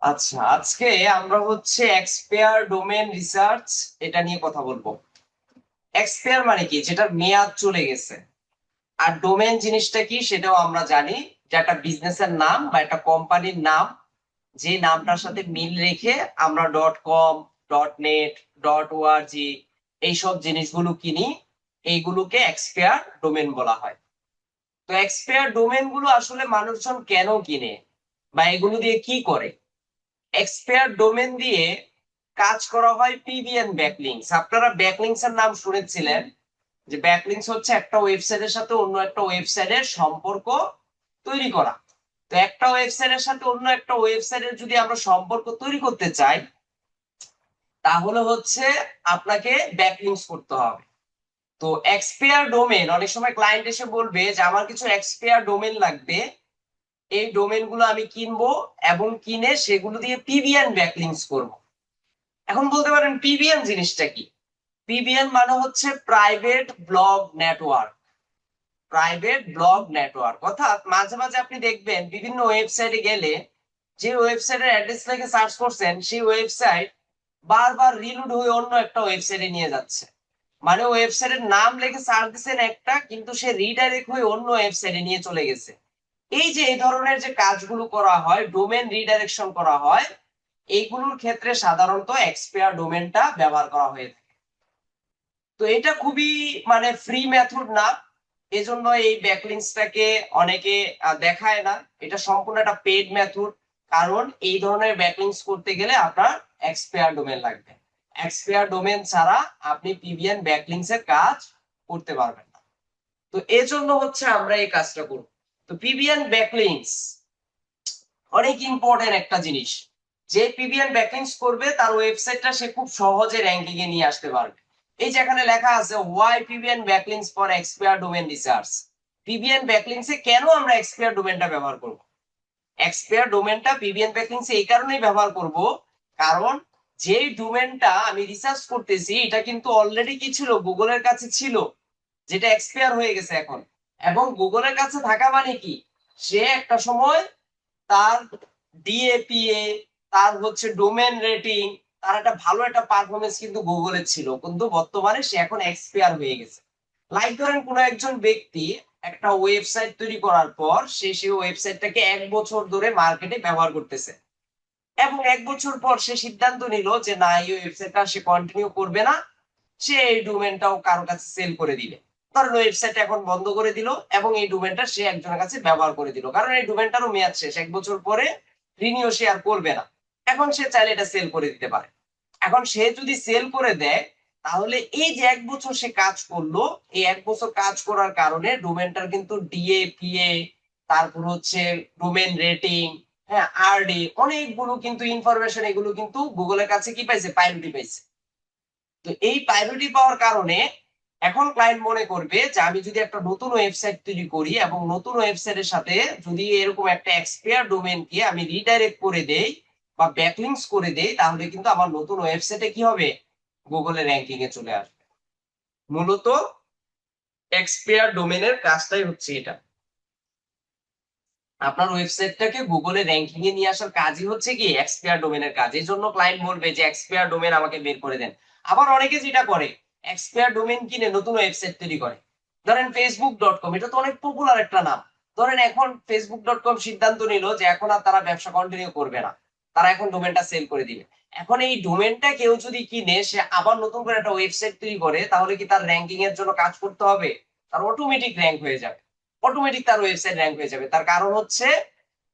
আচ্ছা, আজকে আমরা হচ্ছে এক্সপায়ার ডোমেন রিসার্চ এটা নিয়ে কথা বলবো। এক্সপায়ার মানে কি? যেটার মেয়াদ চলে গেছে। আর ডোমেন জিনিসটা কি সেটাও আমরা জানি, যে একটা বিজনেসের নাম বা একটা কোম্পানির নাম, যে নামটার সাথে মিল রেখে আমরা .com, .net, .org এইসব জিনিসগুলো কিনি। এইগুলোকে এক্সপায়ার ডোমেন বলা হয়। তো এক্সপায়ার ডোমেন গুলো আসলে মানুষজন কেন কিনে বা এগুলো দিয়ে কি করে? এক্সপায়ার ডোমেন দিয়ে কাজ করা হয় পিবিএন ব্যাকলিংস। আপনারা ব্যাকলিংস এর নাম শুনেছিলেন, যে ব্যাকলিংস হচ্ছে একটা ওয়েবসাইটের সাথে অন্য একটা ওয়েবসাইটের সম্পর্ক তৈরি করা। তো একটা ওয়েবসাইটের সাথে অন্য একটা ওয়েবসাইটের যদি আমরা সম্পর্ক তৈরি করতে চাই, তাহলে হচ্ছে আপনাকে ব্যাকলিংস করতে হবে। তো এক্সপায়ার ডোমেন, অনেক সময় ক্লায়েন্ট এসে বলবে যে আমার কিছু এক্সপায়ার ডোমেন লাগবে, এই ডোমেন গুলো আমি কিনবো এবং কিনে সেগুলো দিয়ে পিবিএন ব্যাকলিংস করব। এখন বলতে পারেন পিবিএন জিনিসটা কি? পিবিএন মানে হচ্ছে private blog network. Private blog network অর্থাৎ মাঝে মাঝে আপনি দেখবেন বিভিন্ন ওয়েবসাইটে গেলে, যে ওয়েবসাইটের অ্যাড্রেস লিখে সার্চ করছেন সেই ওয়েবসাইট বারবার রিলোড হয়ে অন্য একটা ওয়েবসাইটে নিয়ে যাচ্ছে। মানে ওয়েবসাইটের নাম লিখে সার্চ দিচ্ছেন একটা, কিন্তু সে রিডাইরেক্ট হয়ে অন্য ওয়েবসাইটে নিয়ে চলে গেছে। এই যে এই ধরনের যে কাজগুলো করা হয়, ডোমেন রিডাইরেকশন করা হয়, এইগুলোর ক্ষেত্রে সাধারণত এক্সপায়ার ডোমেনটা ব্যবহার করা হয়ে থাকে। তো এটা খুবই মানে ফ্রি মেথড না, এজন্য এই ব্যাকলিংসটাকে অনেকে দেখায় না। এটা সম্পূর্ণ একটা পেড মেথড। কারণ এই ধরনের ব্যাকলিংস করতে গেলে আপনার এক্সপায়ার ডোমেন লাগবে। এক্সপায়ার ডোমেন ছাড়া আপনি পিবিএন ব্যাকলিংস এর কাজ করতে পারবেন না। তো এজন্য হচ্ছে আমরা এই কাজটা করব। তো পিবিএন ব্যাকলিংস অনেক ইম্পর্টেন্ট একটা জিনিস। যে পিবিএন ব্যাকলিংস করবে তার ওয়েবসাইটটা সে খুব সহজে র্যাঙ্কিং এ নিয়ে আসতে পারবে। এই যে এখানে লেখা আছে why PBN backlinks for expire domain research. PBN ব্যাকলিংসে কেন আমরা এক্সপায়ার ডোমেনটা ব্যবহার করব? এক্সপায়ার ডোমেনটা পিবিএন ব্যাকলিংসে এই কারণেই ব্যবহার করব, কারণ যেই ডোমেনটা আমি রিসার্চ করতেছি এটা কিন্তু অলরেডি কি ছিল, গুগলের কাছে ছিল, যেটা এক্সপায়ার হয়ে গেছে এখন। এবং গুগলের কাছে থাকা মানে কি, সে একটা সময় তার ডিএপিএ, তার হচ্ছে ডোমেন রেটিং, তার একটা ভালো একটা পারফরমেন্স কিন্তু গুগলের ছিল, কিন্তু বর্তমানে সে এখন এক্সপায়ার হয়ে গেছে। লাইক ধরেন কোন একজন ব্যক্তি একটা ওয়েবসাইট তৈরি করার পর সে সেই ওয়েবসাইটটাকে 1 বছর ধরে মার্কেটে ব্যবহার করতেছে, এবং 1 বছর পর সে সিদ্ধান্ত নিল যে না, এই ওয়েবসাইটটা সে কন্টিনিউ করবে না, সে এই ডোমেনটাও কারো কাছে সেল করে দিবে। ধরেন ওয়েবসাইট এখন বন্ধ করে দিল এবং এই ডোমেনটা সে একজনের কাছে ব্যবহার করে দিল, কারণ এই ডোমেনটারও মেয়াদ শেষ, 1 বছর পরে রিনিউ সে আর করবে না। এখন সে চাইলে এটা সেল করে দিতে পারে। এখন সে যদি সেল করে দেয়, তাহলে এই যে 1 বছর সে কাজ করলো, এই 1 বছর কাজ করার কারণে ডোমেনটার কিন্তু ডিএপিএ, তারপর হচ্ছে ডোমেন রেটিং, হ্যাঁ আরডি, অনেকগুলো কিন্তু ইনফরমেশন, এগুলো কিন্তু গুগলের কাছে কি পাইছে, প্রায়োরিটি পাইছে। তো এই প্রায়োরিটি পাওয়ার কারণে এখন ক্লায়েন্ট মনে করবে যে আমি যদি একটা নতুন ওয়েবসাইট তৈরি করি এবং নতুন ওয়েবসাইটের সাথে যদি এরকম একটা এক্সপায়ার ডোমেনকে আমি রিডাইরেক্ট করে দেই বা ব্যাকলিংস করে দেই, তাহলে কিন্তু আমার নতুন ওয়েবসাইটে কি হবে, গুগলের র্যাঙ্কিং এ চলে আসবে। মূলত এক্সপায়ার ডোমেনের কাজটাই হচ্ছে এটা, আপনার ওয়েবসাইটটাকে গুগলে র্যাঙ্কিং এ নিয়ে আসার কাজই হচ্ছে কি এক্সপায়ার ডোমেনের কাজ। এই জন্য ক্লায়েন্ট বলবে যে এক্সপায়ার ডোমেন আমাকে বের করে দেন। আবার অনেকে যেটা করে, এক্সপায়ার ডোমেন কিনে নতুন ওয়েবসাইট তৈরি করে। ধরেন ফেসবুক.com, এটা তো অনেক পপুলার একটা নাম। ধরেন এখন ফেসবুক.com সিদ্ধান্ত নিল যে এখন আর তারা ব্যবসা কন্টিনিউ করবে না, তারা এখন ডোমেনটা সেল করে দিবে। এখন এই ডোমেনটা কেউ যদি কিনে সে আবার নতুন করে একটা ওয়েবসাইট তৈরি করে, তাহলে কি তার র্যাঙ্কিং এর জন্য কাজ করতে হবে? তার অটোমেটিক র্যাঙ্ক হয়ে যাবে, অটোমেটিক তার ওয়েবসাইট র্যাঙ্ক হয়ে যাবে। তার কারণ হচ্ছে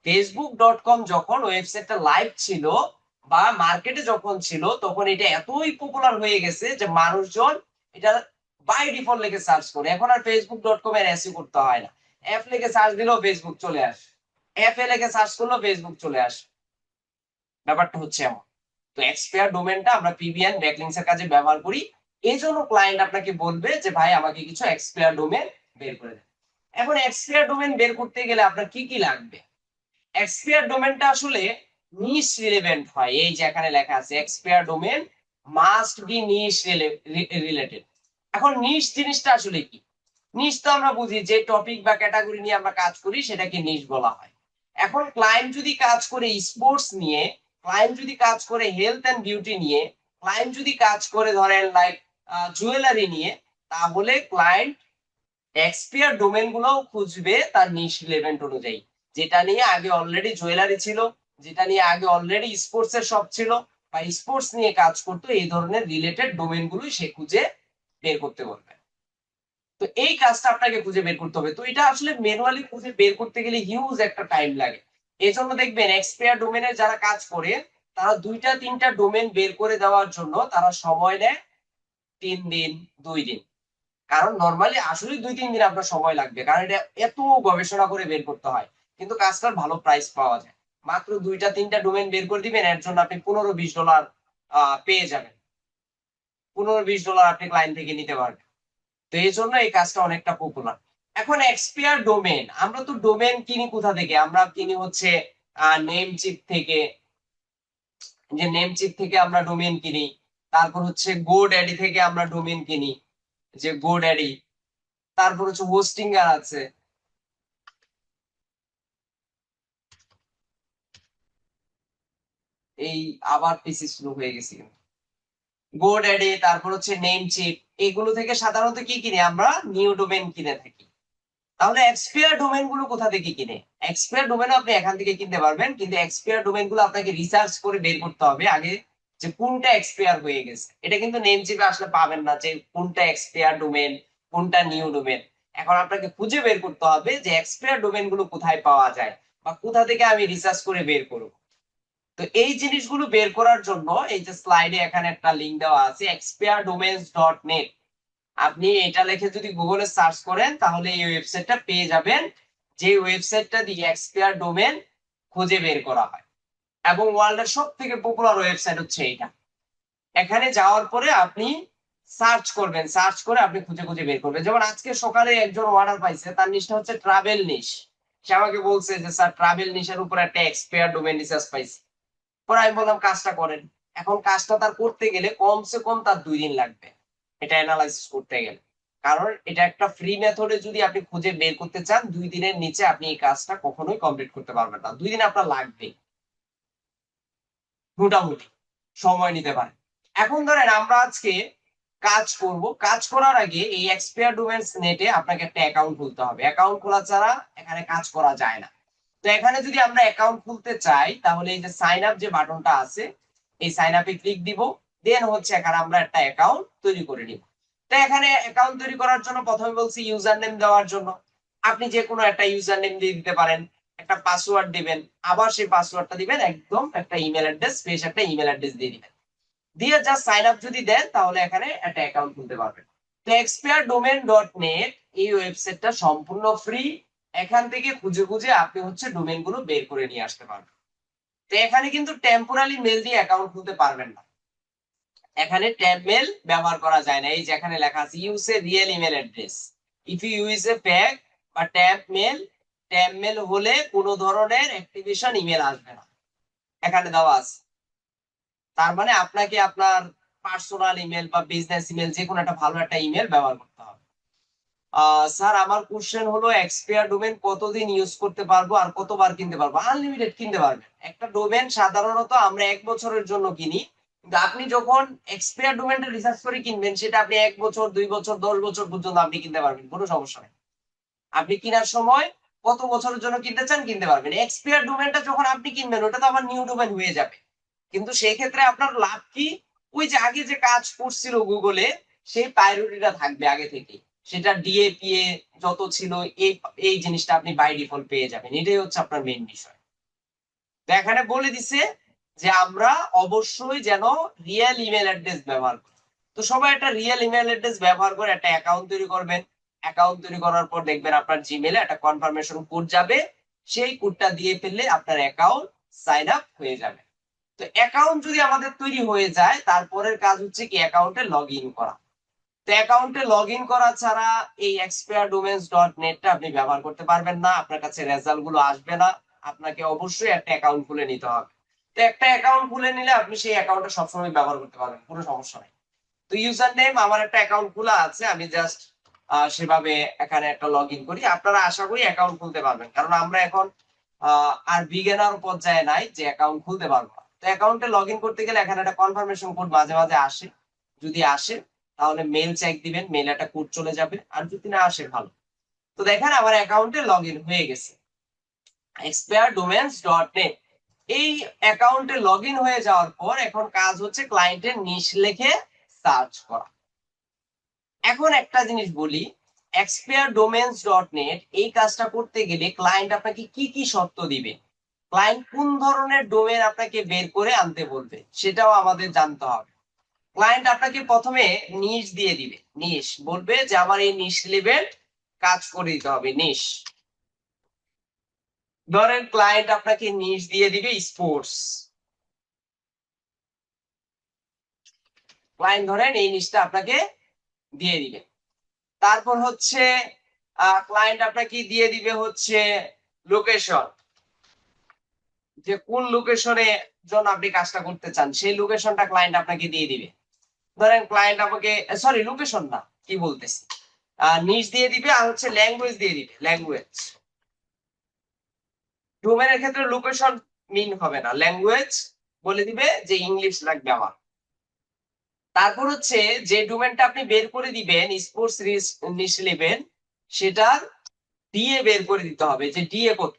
ফেসবুক.com যখন ওয়েবসাইটটা লাইভ ছিল বা মার্কেটে যখন ছিল, তখন এটা এতই পপুলার হয়ে গেছে যে মানুষজন এটা বাই ডিফল্ট লিখে সার্চ করে। এখন আর ফেসবুক.com এর এসইও করতে হয় না, এফ লিখে সার্চ দিলেও ফেসবুক চলে আসে, এফ এ লিখে সার্চ করলেও ফেসবুক চলে আসে। ব্যাপারটা হচ্ছে এমন। তো এক্সপায়ার ডোমেনটা আমরা পিবিএন ব্যাকলিংস এর কাজে ব্যবহার করি। এই জন্য ক্লায়েন্ট আপনাকে বলবে যে ভাই আমাকে কিছু এক্সপায়ার ডোমেন বের করে দেন। এখন এক্সপায়ার ডোমেন বের করতে গেলে আপনার কি কি লাগবে? এক্সপায়ার ডোমেনটা আসলে নিশ রিলেভেন্ট হয়। এই যে এখানে লেখা আছে expire domain must be niche related. এখন নিশ জিনিসটা আসলে কি? নিশ তো আমরা বুঝি যে টপিক বা ক্যাটাগরি নিয়ে আমরা কাজ করি সেটাকে নিশ বলা হয়। এখন ক্লায়েন্ট যদি কাজ করে স্পোর্টস নিয়ে, ক্লায়েন্ট যদি কাজ করে হেলথ এন্ড বিউটি নিয়ে, ক্লায়েন্ট যদি কাজ করে ধরেন লাইক জুয়েলারি নিয়ে, তাহলে ক্লায়েন্ট এক্সপিয়ার ডোমেন গুলোও খুঁজবে তার নিশ রিলেভেন্ট অনুযায়ী। যেটা নিয়ে আগে অলরেডি জুয়েলারি ছিল, যেটা নিয়ে আগে অলরেডি স্পোর্টস এর শপ ছিল, বা স্পোর্টস নিয়ে কাজ করতো, এই ধরনের রিলেটেড ডোমেন গুলোই সে খুঁজে বের করতে বলবে। তো এই কাজটা আপনাকে খুঁজে বের করতে হবে। তো এটা আসলে ম্যানুয়ালি খুঁজে বের করতে গেলে হিউজ একটা টাইম লাগে। এই জন্য দেখবেন এক্সপায়ার ডোমেনের যারা কাজ করে, তারা 2টা 3টা ডোমেন বের করে দেওয়ার জন্য তারা সময় নেয় 3 দিন 2 দিন। কারণ নর্মালি আসলে 2-3 দিন আপনার সময় লাগবে, কারণ এটা এত গবেষণা করে বের করতে হয়, কিন্তু কাজটার ভালো প্রাইস পাওয়া যায়। মাত্র 2টা 3টা ডোমেন বের করে দিবেন, এর জন্য আপনি $15-20 পেয়ে যাবেন। $15-20 আপনি ক্লায়েন্ট থেকে নিতে পারবেন। তো এই জন্য এই কাজটা অনেকটা পপুলার। এখন এক্সপায়ার ডোমেন, আমরা তো ডোমেন কিনি কোথা থেকে? আমরা কিনি হচ্ছে নেম চিপ থেকে। যে নেম চিপ থেকে আমরা ডোমেন কিনি। তারপর হচ্ছে গোড্যাডি থেকে আমরা ডোমেন কিনি, যে গোড্যাডি। তারপর হচ্ছে হোস্টিঙ্গার আছে। এই আবার পিসি স্লো হয়ে গেছে। গোড্যাডি, তারপর হচ্ছে নেম চিপ, এগুলো থেকে সাধারণত কি কিনে আমরা? নিউ ডোমেন কিনে থাকি। তাহলে এক্সপায়ার ডোমেন গুলো কোথা থেকে কিনে? এক্সপায়ার ডোমেনও আপনি এখান থেকে কিনতে পারবেন, কিন্তু এক্সপায়ার ডোমেন গুলো আপনাকে রিসার্চ করে বের করতে হবে আগে, যে কোনটা এক্সপায়ার হয়ে গেছে। এটা কিন্তু নেম চিপে আসলে পাবেন না, যে কোনটা এক্সপায়ার ডোমেন, কোনটা নিউ ডোমেন। এখন আপনাকে খুঁজে বের করতে হবে যে এক্সপায়ার ডোমেন গুলো কোথায় পাওয়া যায়, বা কোথা থেকে আমি রিসার্চ করে বের করব। তো এই জিনিসগুলো বের করার জন্য এই যে স্লাইডে এখানে একটা লিংক দেওয়া আছে, expiredomains.net। আপনি এটা লিখে যদি গুগলে সার্চ করেন, তাহলে এই ওয়েবসাইটটা পেয়ে যাবেন, যে ওয়েবসাইটটা দিয়ে এক্সপায়ার ডোমেন খুঁজে বের করা হয়। এবং ওয়ার্ল্ডের সব থেকে পপুলার ওয়েবসাইট হচ্ছে এইটা। এখানে যাওয়ার পরে আপনি সার্চ করবেন, সার্চ করে আপনি খুঁজে খুঁজে বের করবেন। যেমন আজকে সকালে একজন অর্ডার পাইছে, তার নিশটা হচ্ছে ট্রাভেল নিশ। সে আমাকে বলছে যে স্যার, ট্রাভেল নিশের উপর একটা এক্সপায়ার ডোমেন রিসার্চ পাইছি। পরে আমি বললাম কাজটা করেন। এখন কাজটা তার করতে গেলে কমসে কম তার 2 দিন লাগবে, এটা অ্যানালাইসিস করতে গেলে। কারণ এটা একটা ফ্রি মেথডে যদি আপনি খুঁজে বের করতে চান, 2 দিনের নিচে আপনি এই কাজটা কখনোই কমপ্লিট করতে পারবেন না। 2 দিন আপনার লাগবে মোটামুটি, সময় নিতে পারে। এখন ধরেন আমরা আজকে কাজ করব, কাজ করার আগে এই এক্সপায়ার ডোমেইনস নেটে আপনাকে একটা অ্যাকাউন্ট খুলতে হবে। অ্যাকাউন্ট খোলা ছাড়া এখানে কাজ করা যায় না। তো এখানে যদি আমরা অ্যাকাউন্ট খুলতে চাই, তাহলে এই যে সাইন আপ যে বাটনটা আছে, এই সাইন আপে ক্লিক দিব। দেন হচ্ছে এখানে আমরা একটা অ্যাকাউন্ট তৈরি করে নিব। তো এখানে অ্যাকাউন্ট তৈরি করার জন্য প্রথমে বলছি ইউজার নেম দেওয়ার জন্য। আপনি যে কোনো একটা ইউজার নেম দিয়ে দিতে পারেন, একটা পাসওয়ার্ড দিবেন, আবার সেই পাসওয়ার্ডটা দিবেন, একদম একটা ইমেল অ্যাড্রেস, স্পেস একটা ইমেল অ্যাড্রেস দিয়ে দিবেন। দিয়ে জাস্ট সাইন আপ যদি দেন, তাহলে এখানে একটা অ্যাকাউন্ট খুলতে পারবেন। তো expiredomain.net এই ওয়েবসাইটটা সম্পূর্ণ ফ্রি। এখান থেকে খুঁজে খুঁজে আপনি হচ্ছে ডোমেন গুলো বের করে নিয়ে আসতে পারবেন। তো এখানে কিন্তু টেম্পোরারি মেল দিয়ে অ্যাকাউন্ট খুলতে পারবেন না। এখানে ট্যাব মেল ব্যবহার করা যায় না। এই যে এখানে লেখা আছে use a real email address if you use a fake বা ট্যাব মেল। ট্যাব মেল হলে কোনো ধরনের অ্যাক্টিভেশন ইমেল আসবে না, এখানে দেওয়া আছে। তার মানে আপনাকে আপনার পার্সোনাল ইমেল বা বিজনেস ইমেল, যে কোনো একটা ভালো একটা ইমেল ব্যবহার করতে হবে। স্যার, আমার কোশ্চেন হলো এক্সপায়ার ডোমেন কতদিন ইউজ করতে পারবো আর কতবার কিনতে পারবো? আনলিমিটেড কিনতে পারবেন। একটা ডোমেন সাধারণত আমরা 1 বছরের জন্য কিনি, কিন্তু আপনি যখন এক্সপায়ার ডোমেনটা রিসার্চ করে কিনবেন, সেটা আপনি 1 বছর 2 বছর 10 বছর পর্যন্ত আপনি কিনতে পারবেন, কোনো সমস্যা নেই। আপনি কেনার সময় কত বছরের জন্য কিনতে চান কিনতে পারবেন। এক্সপায়ার ডোমেনটা যখন আপনি কিনবেন, ওটা তো আবার নিউ ডোমেন হয়ে যাবে। কিন্তু সেই ক্ষেত্রে আপনার লাভ কি? ওই যে আগে যে কাজ করছিল গুগলে, সেই প্রায়োরিটিটা থাকবে আগে থেকে। সেটা ডিএপিএ যত ছিল, এই এই জিনিসটা আপনি বাই ডিফল্ট পেয়ে যাবেন। এটাই হচ্ছে আপনার মেইন বিষয়। তো এখানে বলে দিছে যে আমরা অবশ্যই যেন রিয়েল ইমেল অ্যাড্রেস ব্যবহার করি। তো সবাই একটা রিয়েল ইমেল অ্যাড্রেস ব্যবহার করে একটা অ্যাকাউন্ট তৈরি করবেন। অ্যাকাউন্ট তৈরি করার পর দেখবেন আপনার জিমেলে একটা কনফার্মেশন কোড যাবে। সেই কোডটা দিয়ে ফেললে আপনার অ্যাকাউন্ট সাইন আপ হয়ে যাবে। তো অ্যাকাউন্ট যদি আমাদের তৈরি হয়ে যায়, তারপরের কাজ হচ্ছে কি অ্যাকাউন্টে লগ ইন করা। তো অ্যাকাউন্টে লগ ইন করা ছাড়া এই expiredomains.net আপনি ব্যবহার করতে পারবেন না, আপনার কাছে রেজাল্ট গুলো আসবে না। আপনাকে অবশ্যই একটা অ্যাকাউন্ট খুলে নিতে হবে। তো একটা অ্যাকাউন্ট খুলে নিলে আপনি সেই অ্যাকাউন্টটা সবসময় ব্যবহার করতে পারবেন, কোনো সমস্যা নেই। তো ইউজার নেম, আমার একটা অ্যাকাউন্ট খোলা আছে, আমি জাস্ট সেভাবে এখানে একটা লগ ইন করি। আপনারা আশা করি অ্যাকাউন্ট খুলতে পারবেন, কারণ আমরা এখন আর বিগিনার পর্যায়ে নাই যে অ্যাকাউন্ট খুলতে পারবো না। তো তো অ্যাকাউন্টে লগ ইন করতে গেলে এখানে একটা কনফার্মেশন কোড মাঝে মাঝে আসে, যদি আসে তাহলে মেল চেক দিবেন, মেলে একটা কোড চলে যাবে, আর যদি না আসে ভালো। তো দেখেন আমার অ্যাকাউন্টে লগ ইন হয়ে গেছে expiredomains.net। এই অ্যাকাউন্টে লগ ইন হয়ে যাওয়ার পর এখন কাজ হচ্ছে ক্লায়েন্টের নিশ লিখে সার্চ করা। এখন একটা জিনিস বলি, expiredomains.net এই কাজটা করতে গেলে ক্লায়েন্ট আপনাকে কি কি শর্ত দিবে, ক্লায়েন্ট কোন ধরনের ডোমেন আপনাকে বের করে আনতে বলবে সেটাও আমাদের জানতে হবে। ক্লায়েন্ট আপনাকে প্রথমে নিশ দিয়ে দিবে, নিশ বলবে যে আমার এই নিশ লেভেল কাজ করে দিতে হবে নিশ। ধরেন ক্লায়েন্ট আপনাকে নিশ দিয়ে দিবে স্পোর্টস, ক্লায়েন্ট ধরেন এই নিশটা আপনাকে দিয়ে দিবে। তারপর হচ্ছে ক্লায়েন্ট আপনাকে দিয়ে দিবে হচ্ছে লোকেশন, যে কোন লোকেশনে জন্য আপনি কাজটা করতে চান সেই লোকেশনটা ক্লায়েন্ট আপনাকে দিয়ে দিবে। ধরেন ক্লায়েন্ট আমাকে, সরি লোকেশন না, কি বলতেছি, নিশ দিয়ে দিবে আর হচ্ছে ল্যাঙ্গুয়েজ দিয়ে দিবে, ল্যাঙ্গুয়েজ। ডোমেনের ক্ষেত্রে লোকেশন মিন হবে না, ল্যাঙ্গুয়েজ বলে দিবে যে ইংলিশ লাগবে আমার। তারপর হচ্ছে যে ডোমেনটা আপনি বের করে দিবেন স্পোর্টস নিশ লেভেল, সেটা ডিএ বের করে দিতে হবে, যে ডিএ কত।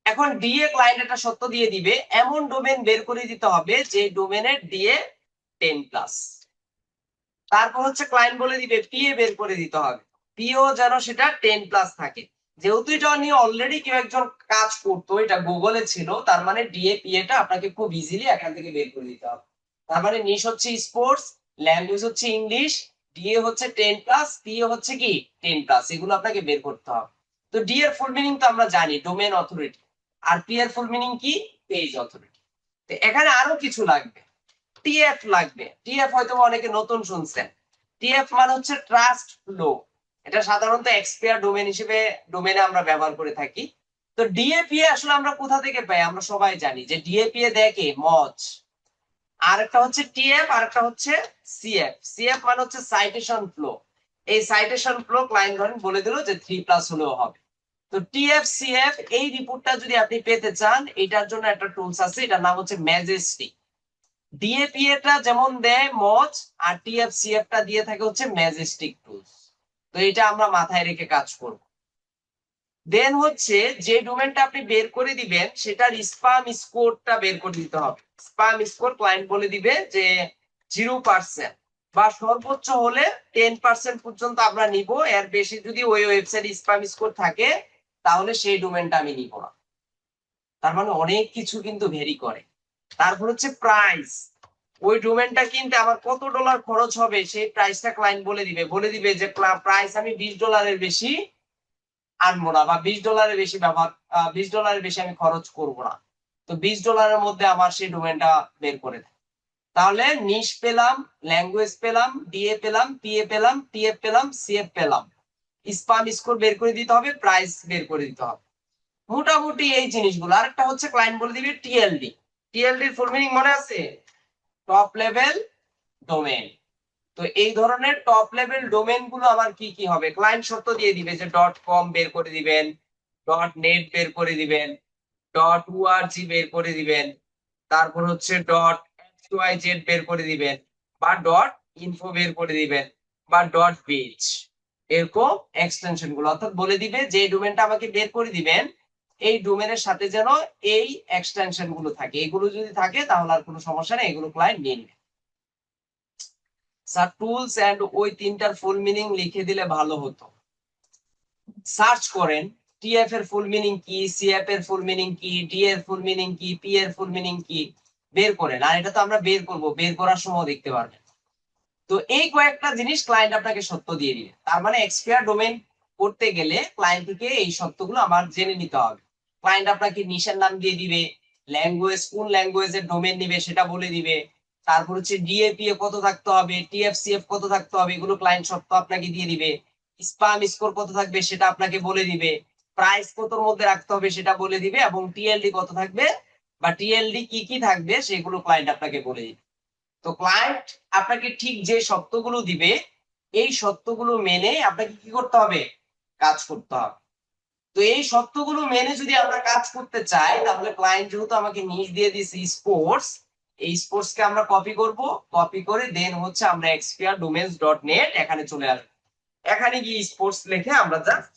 এখন ডিএ ক্লায়েন্ট একটা সত্য দিয়ে দিবে, এমন ডোমেন বের করে দিতে হবে যে ডোমেনের ডিএ 10+। তারপর হচ্ছে ক্লায়েন্ট বলে দিবে পিএ বের করে দিতে হবে, পিও যেন সেটা 10+ থাকে। যেহেতু এটা নিয়ে অলরেডি কেউ একজন কাজ করতো, এটা গুগলে ছিল, তার মানে ডিএ পিএটা আপনাকে খুব ইজিলি এখান থেকে বের করে দিতে হবে। তার মানে নিশ হচ্ছে স্পোর্টস, ল্যাঙ্গুয়েজ হচ্ছে ইংলিশ, ডিএ হচ্ছে 10+, পিএ হচ্ছে কি 10+, এগুলো আপনাকে বের করতে হবে। তো ডি এর ফুল মিনিং তো আমরা জানি, ডোমেন অথরিটি, আর পি এর ফুল মিনিং কি, পেজ অথরিটি। তো এখানে আরো কিছু লাগবে, টিএফ লাগবে। টিএফ হয়তো অনেকে নতুন শুনছেন। টিএফ মানে হচ্ছে ট্রাস্ট ফ্লো, এটা সাধারণত এক্সপায়ার ডোমেন হিসেবে ডোমেনে আমরা ব্যবহার করে থাকি। তো ডিএপিএ আসলে আমরা কোথা থেকে পাই, আমরা সবাই জানি যে ডিএপিএ দেখে মজ। আর একটা হচ্ছে টিএফ, আর একটা হচ্ছে সিএফ। সিএফ মানে হচ্ছে সাইটেশন ফ্লো। এই সাইটেশন ফ্লো ক্লায়েন্ট ধরেন বলে দিল যে 3+ হলেও হবে। তো টিএফ সিএফ এই রিপোর্টটা যদি আপনি পেতে চান, এটার জন্য একটা টুলস আছে, এটার নাম হচ্ছে ম্যাজেস্টিক। ডিএপিএ টা যেমন দেয় মজ, আর টিএফসিএফ টা দিয়ে থাকে হচ্ছে ম্যাজেস্টিক টুলস। তো এটা আমরা মাথায় রেখে কাজ করব। দেন হচ্ছে যে ডোমেনটা আপনি বের করে দিবেন সেটার স্প্যাম স্কোরটা বের করে দিতে হবে। স্প্যাম স্কোর ক্লায়েন্ট বলে দিবে যে 0% বা সর্বোচ্চ হলে 10% পর্যন্ত আমরা নিব, এর বেশি যদি ওই ওয়েবসাইট স্প্যাম স্কোর থাকে তাহলে সেই ডোমেনটা আমি নিব না। তার মানে অনেক কিছু কিন্তু ভেরি করে। তারপর হচ্ছে প্রাইস, ওই ডোমেনটা কিনতে আমার কত ডলার খরচ হবে সেই প্রাইসটা ক্লায়েন্ট বলে দিবে যে প্রাইস আমি $20 বেশি আনবো না, বা $20 বেশি ব্যবহার, $20 বেশি আমি খরচ করব না। তো $20 মধ্যে আমার সেই ডোমেনটা বের করে দেয়। তাহলে নিশ পেলাম, ল্যাঙ্গুয়েজ পেলাম, ডিএ পেলাম, পিএ পেলাম, টিএফ পেলাম, সিএফ পেলাম, স্প্যাম স্কোর বের করে দিতে হবে, প্রাইস বের করে দিতে হবে। মোটামুটি এই জিনিসগুলো। আরেকটা হচ্ছে ক্লায়েন্ট বলে দিবে টিএলডি। টিএলডির ফুল মিনিং মনে আছে, টপ লেভেল ডোমেন। তো এই ধরনের টপ লেভেল ডোমেন গুলো আমার কি কি হবে, ক্লায়েন্ট শর্ত দিয়ে দিবে যে .com বের করে দিবেন, .net বের করে দিবেন, .org বের করে দিবেন, তারপর হচ্ছে .xyz বের করে দিবেন, বা .info বের করে দিবেন, বা .page, এরকম এক্সটেনশন গুলো। অর্থাৎ বলে দিবে যে ডোমেনটা আমাকে বের করে দিবেন এই ডোমেনের সাথে যেন এই এক্সটেনশন গুলো থাকে, এগুলো যদি থাকে তাহলে আর কোনো সমস্যা নেই, এগুলো ক্লায়েন্ট নিয়ে নেবে। স্যার টুলস এন্ড ওই তিনটার ফুল মিনিং লিখে দিলে ভালো হতো। সার্চ করেন টিএফ এর ফুল মিনিং কি, সিএফ এর ফুল মিনিং কি, ডি এর ফুল মিনিং কি, পি এর ফুল মিনিং কি, বের করেন। আর এটা তো আমরা বের করব, বের করার সময় দেখতে পারবেন। তো এই কয়েকটা জিনিস ক্লায়েন্ট আপনাকে সত্য দিয়ে দিবে। তার মানে এক্সপায়ার ডোমেন করতে গেলে ক্লায়েন্ট থেকে এই সত্যগুলো আমার জেনে নিতে হবে। ক্লায়েন্ট আপনাকে নিশের নাম দিয়ে দিবে, ল্যাঙ্গুয়েজ কোন ল্যাঙ্গুয়েজের ডোমেন নিবে সেটা বলে দিবে, তারপর হচ্ছে ডিএপিএ কত থাকতে হবে, টিএফসিএফ কত থাকতে হবে, এগুলো ক্লায়েন্ট সত্য আপনাকে দিয়ে দিবে। স্প্যাম স্কোর কত থাকবে সেটা আপনাকে বলে দিবে, প্রাইস কতর মধ্যে রাখতে হবে সেটা বলে দিবে, এবং টিএলডি কত থাকবে বা টিএলডি কি কি থাকবে সেগুলো ক্লায়েন্ট আপনাকে বলে দিবে। তো ক্লায়েন্ট আপনাকে ঠিক যে সত্যগুলো দিবে এই সত্যগুলো মেনে আপনাকে কি করতে হবে, কাজ করতে হবে। তো এই সত্যগুলো মেনে যদি আমরা কাজ করতে চাই তাহলে ক্লায়েন্ট যেহেতু আমাকে নিজ দিয়ে দিয়েছে স্পোর্টস, এই স্পোর্টস কে আমরা কপি করব, কপি করে দেন হচ্ছে আমরা expiredomains.net এখানে চলে আসবো। এখানে গিয়ে স্পোর্টস লিখে আমরা জাস্ট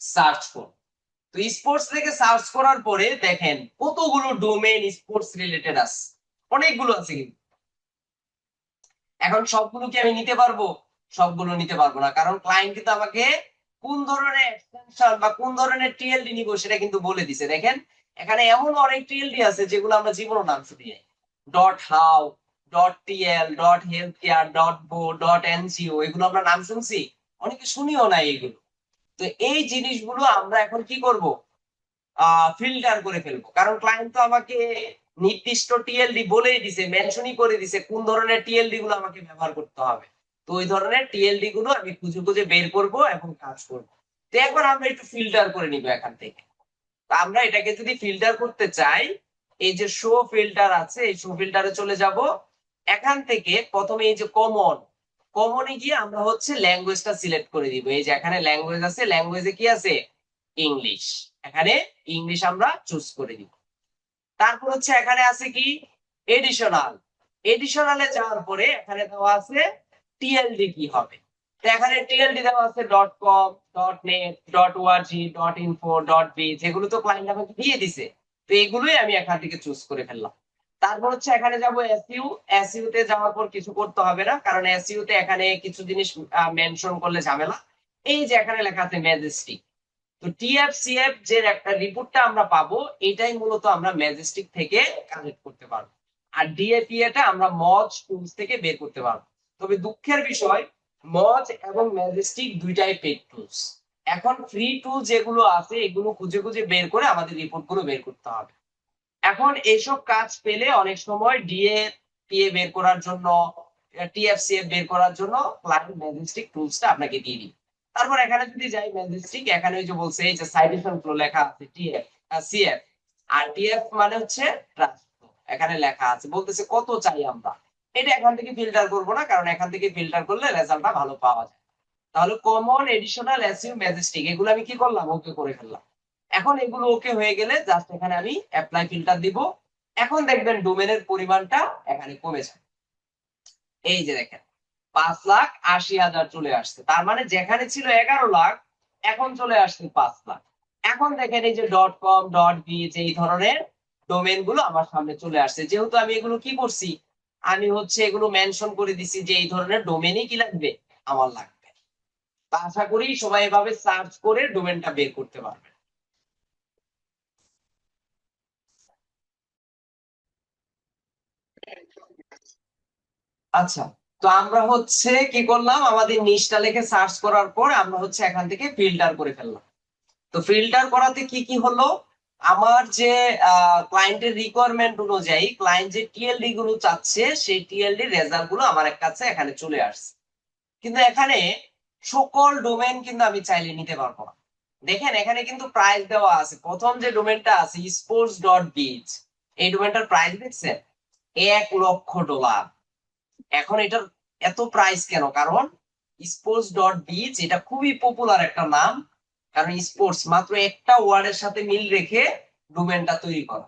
সার্চ করব। তো স্পোর্টস লিখে সার্চ করার পরে দেখেন কতগুলো ডোমেন স্পোর্টস রিলেটেড আছে, অনেকগুলো আছে কিন্তু। এখন সবগুলো কি আমি নিতে পারবো? সবগুলো নিতে পারবো না, কারণ ক্লায়েন্ট কিন্তু আমাকে কোন ধরনের এক্সটেনশন বা কোন ধরনের টিএলডি নিব সেটা কিন্তু বলে দিছে। দেখেন এখানে এমন অনেক টিএলডি আছে যেগুলো আমরা জীবনও নাম শুনি নাই। Dot how, dot TL, dot health care, dot বো, ডট এনজিও, এগুলো আমরা নাম শুনছি, অনেকে শুনিও নাই এগুলো। তো এই জিনিসগুলো আমরা এখন কি করব? ফিল্টার করে ফেলবো, কারণ ক্লায়েন্ট তো আমাকে নির্দিষ্ট টিএলডি বলেই দিছে, মেনশনই করে দিছে কোন ধরনের টিএলডি গুলো আমাকে ব্যবহার করতে হবে। তো ওই ধরনের টিএলডি গুলো আমি খুঁজে খুঁজে বের করব এবং কাজ করব। তো একবার আমরা একটু ফিল্টার করে নিব এখান থেকে। তো আমরা এটাকে যদি ফিল্টার করতে চাই, এই যে শো ফিল্টার আছে, এই শো ফিল্টারে চলে যাব। এখান থেকে প্রথমে এই যে কমন, কমনে গিয়ে আমরা হচ্ছে ল্যাঙ্গুয়েজটা সিলেক্ট করে দিব। এই যে এখানে ল্যাঙ্গুয়েজ আছে, ল্যাঙ্গুয়েজে কি আছে? ইংলিশ। এখানে ইংলিশ আমরা চুজ করে দিব। তারপর হচ্ছে এখানে আছে কি? এডিশনাল। এডিশনালে যাওয়ার পরে এখানে দেওয়া আছে টিএলডি কি হবে। তো এখানে টিএলডি দেওয়া আছে dot com, dot net, dot ORG, dot info, dot B, যেগুলো তো ক্লায়েন্ট আমাকে দিয়ে দিছে। তো এগুলোই আমি এখান থেকে চুজ করে ফেললাম। তারপর হচ্ছে এখানে যাব এসইউ। এসইউ তে যাওয়ার পর কিছু করতে হবে না, কারণ এসইউ তে এখানে কিছু জিনিস মেনশন করলে ঝামেলা। এই যে এখানে লেখা আছে ম্যাজেস্টিক। তো টিএফসিএফ যে একটা রিপোর্টটা আমরা পাবো, এটাই মূলত আমরা ম্যাজেস্টিক থেকে কালেক্ট করতে পারবো। আর ডিএপিএ টা আমরা মজ টুলস থেকে বের করতে পারবো। তবে দুঃখের বিষয়, মজ এবং ম্যাজেস্টিক দুইটাই পেড টুলস। এখন ফ্রি টুল যেগুলো আছে এগুলো খুঁজে খুঁজে বের করে আমাদের রিপোর্ট গুলো বের করতে হবে। এখন এইসব কাজ পেলে অনেক সময় ডিএপিএ বের করার জন্য, টিএফসিএফ বের করার জন্য ক্লায়েন্ট ম্যাজেস্টিক টুলসটা আপনাকে দিয়ে দিবে। তারপর এখানে যদি যাই ম্যাজেস্টিক, এখানে ওই যে বলছে এই যে সাইটেশন ফ্লো লেখা আছে টিএফ সিএফ, আর টিএফ মানে হচ্ছে ট্রাস্ট। এখানে লেখা আছে বলতেছে কত চাই আমরা। এটা এখান থেকে ফিল্টার করব না, কারণ এখান থেকে ফিল্টার করলে রেজাল্টটা ভালো পাওয়া যায়। তাহলে কমন, এডিশনাল, এসইউ, ম্যাজেস্টিক এগুলো আমি কি করলাম? ওকে করে ফেললাম। এখন এগুলো ওকে হয়ে গেলে জাস্ট এখানে আমি অ্যাপ্লাই ফিল্টার দিব। এখন দেখবেন ডোমেনের পরিমাণটা এখানে কমে যায়। এই যে দেখেন 5,80,000 চলে আসছে। তার মানে যেখানে ছিল 11 লাখ, এখন চলে আসছে 5 লাখ। এখন দেখেন এই যে ডট কম, ডট বি, এই ধরনের ডোমেন গুলো আমার সামনে চলে আসছে। যেহেতু আমি এগুলো কি করছি, আমি হচ্ছে এগুলো মেনশন করে দিছি যে এই ধরনের ডোমেনই কি লাগবে, আমার লাগবে। তা আশা করি সবাই এভাবে সার্চ করে ডোমেনটা বের করতে পারবে। আচ্ছা, তো আমরা হচ্ছে কি করলাম, আমাদের নিচটা লিখে সার্চ করার পর আমরা হচ্ছে এখান থেকে ফিল্টার করে ফেললাম। তো ফিল্টার করাতে কি কি হলো, আমার যে ক্লায়েন্টের রিকোয়ারমেন্ট অনুযায়ী ক্লায়েন্ট যে টিএলডি গুলো চাচ্ছে সেই টিএলডি রেজাল্ট গুলো আমার কাছে এখানে চলে আসছে। কিন্তু এখানে সকল ডোমেন কিন্তু আমি চাইলে নিতে পারবো না। দেখেন এখানে কিন্তু প্রাইস দেওয়া আছে। প্রথম যে ডোমেনটা আছে sports.biz, এই ডোমেনটার প্রাইস দেখছেন? $1,00,000। এখন এটার এত প্রাইস কেন? কারণ sports.biz এটা খুবই পপুলার একটা নাম। কারণ স্পোর্টস মাত্র একটা ওয়ার্ডের সাথে মিল রেখে ডোমেনটা তৈরি করা।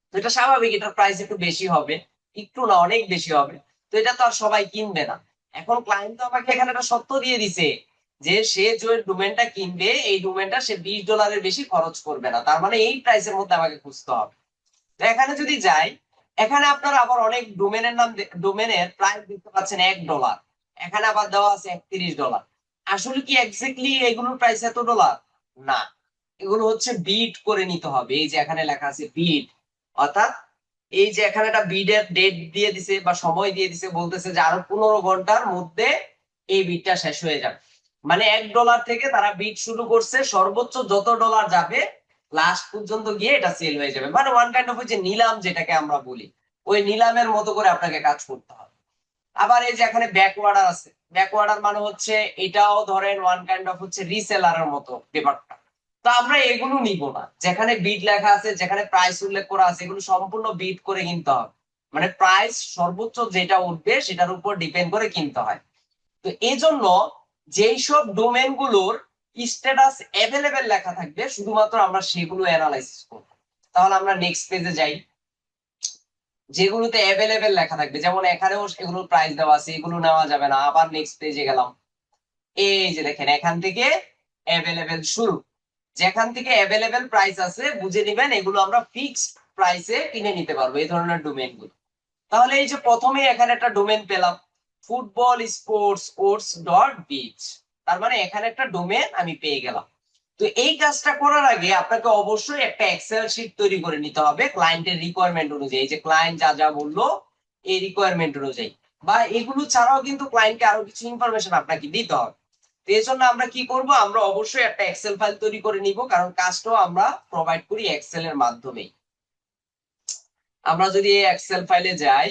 তো এটা স্বাভাবিক, এটার প্রাইস একটু বেশি হবে, একটু না অনেক বেশি হবে। তো এটা তো আর সবাই কিনবে না। এখন ক্লায়েন্ট তো আমাকে এখানে একটা শর্ত দিয়ে দিছে যে সে যে ডোমেনটা কিনবে এই ডোমেনটা সে $20 বেশি খরচ করবে না, তার মানে এই প্রাইসের মধ্যে আমাকে খুঁজতে হবে। তো এখানে যদি যাই, এখানে আপনারা আবার অনেক ডোমেনের নাম, ডোমেনের প্রাইস দেখতে পাচ্ছেন $1। এখানে আবার দেওয়া আছে $31। আসলে কি এক্স্যাক্টলি এগুলোর প্রাইস এত ডলার? না, এগুলো হচ্ছে বিট করে নিতে হবে। এই যে এখানে লেখা আছে বিট, অর্থাৎ এই যে এখানে একটা বিডের ডেট দিয়ে দিছে বা সময় দিয়ে দিছে, বলতেছে যে আরো 15 ঘন্টার মধ্যে এই বিটটা শেষ হয়ে যাবে। মানে $1 থেকে তারা বিট শুরু করছে, সর্বোচ্চ যত ডলার যাবে লাস্ট পর্যন্ত গিয়ে এটা সেল হয়ে যাবে। মানে ওয়ান কাইন্ড অফ যে নিলাম যেটাকে আমরা বলি, ওই নিলামের মতো করে আপনাকে কাজ করতে হবে। আবার এই যে এখানে ব্যাক অর্ডার আছে, ব্যাক অর্ডার মানে হচ্ছে এটাও ধরেন ওয়ান কাইন্ড অফ হচ্ছে রিসেলারের মতো ব্যাপারটা। তো আমরা এগুলো নিব না। যেখানে বিট লেখা আছে, যেখানে প্রাইস উল্লেখ করা আছে, এগুলো সম্পূর্ণ বিট করে কিনতে হবে। মানে প্রাইস সর্বোচ্চ যেটা উঠবে সেটার উপর ডিপেন্ড করে কিনতে হয়। তো এই জন্য যেই সব ডোমেন গুলোর স্ট্যাটাস অ্যাভেলেবেল লেখা থাকবে শুধুমাত্র আমরা সেগুলো অ্যানালাইসিস করব। তাহলে আমরা নেক্সট পেজে যাই। যেগুলোতে অ্যাভেলেবেল লেখা থাকবে, যেমন এখানেও এগুলো প্রাইস দেওয়া আছে, এগুলো নেওয়া যাবে না। আবার নেক্সট পেজে গেলাম, এই যে দেখেন এখান থেকে অ্যাভেলেবেল শুরু, যেখান থেকে অ্যাভেলেবেল প্রাইস আছে বুঝে নিবেন এগুলো আমরা ফিক্সড প্রাইসে কিনে নিতে পারবো, এই ধরনের ডোমেইন গুলো। তাহলে এই যে প্রথমে এখানে একটা ডোমেন পেলাম, football sports oats dot beach, তার মানে এখানে একটা ডোমেন আমি পেয়ে গেলাম। তো এই কাজটা করার আগে আপনাকে অবশ্যই একটা এক্সেল শিট তৈরি করে নিতে হবে ক্লায়েন্টের রিকোয়ারমেন্ট অনুযায়ী, এই যে ক্লায়েন্ট যা যা বললো এই রিকোয়ারমেন্ট অনুযায়ী, বা এগুলো ছাড়াও কিন্তু ক্লায়েন্টকে আরো কিছু ইনফরমেশন আপনাকে দিতে হবে। তো এই জন্য আমরা কি করব, আমরা অবশ্যই একটা এক্সেল ফাইল তৈরি করে নিব, কারণ কাজটাও আমরা প্রোভাইড করি এক্সেল এর মাধ্যমেই। আমরা যদি এই এক্সেল ফাইলে যাই,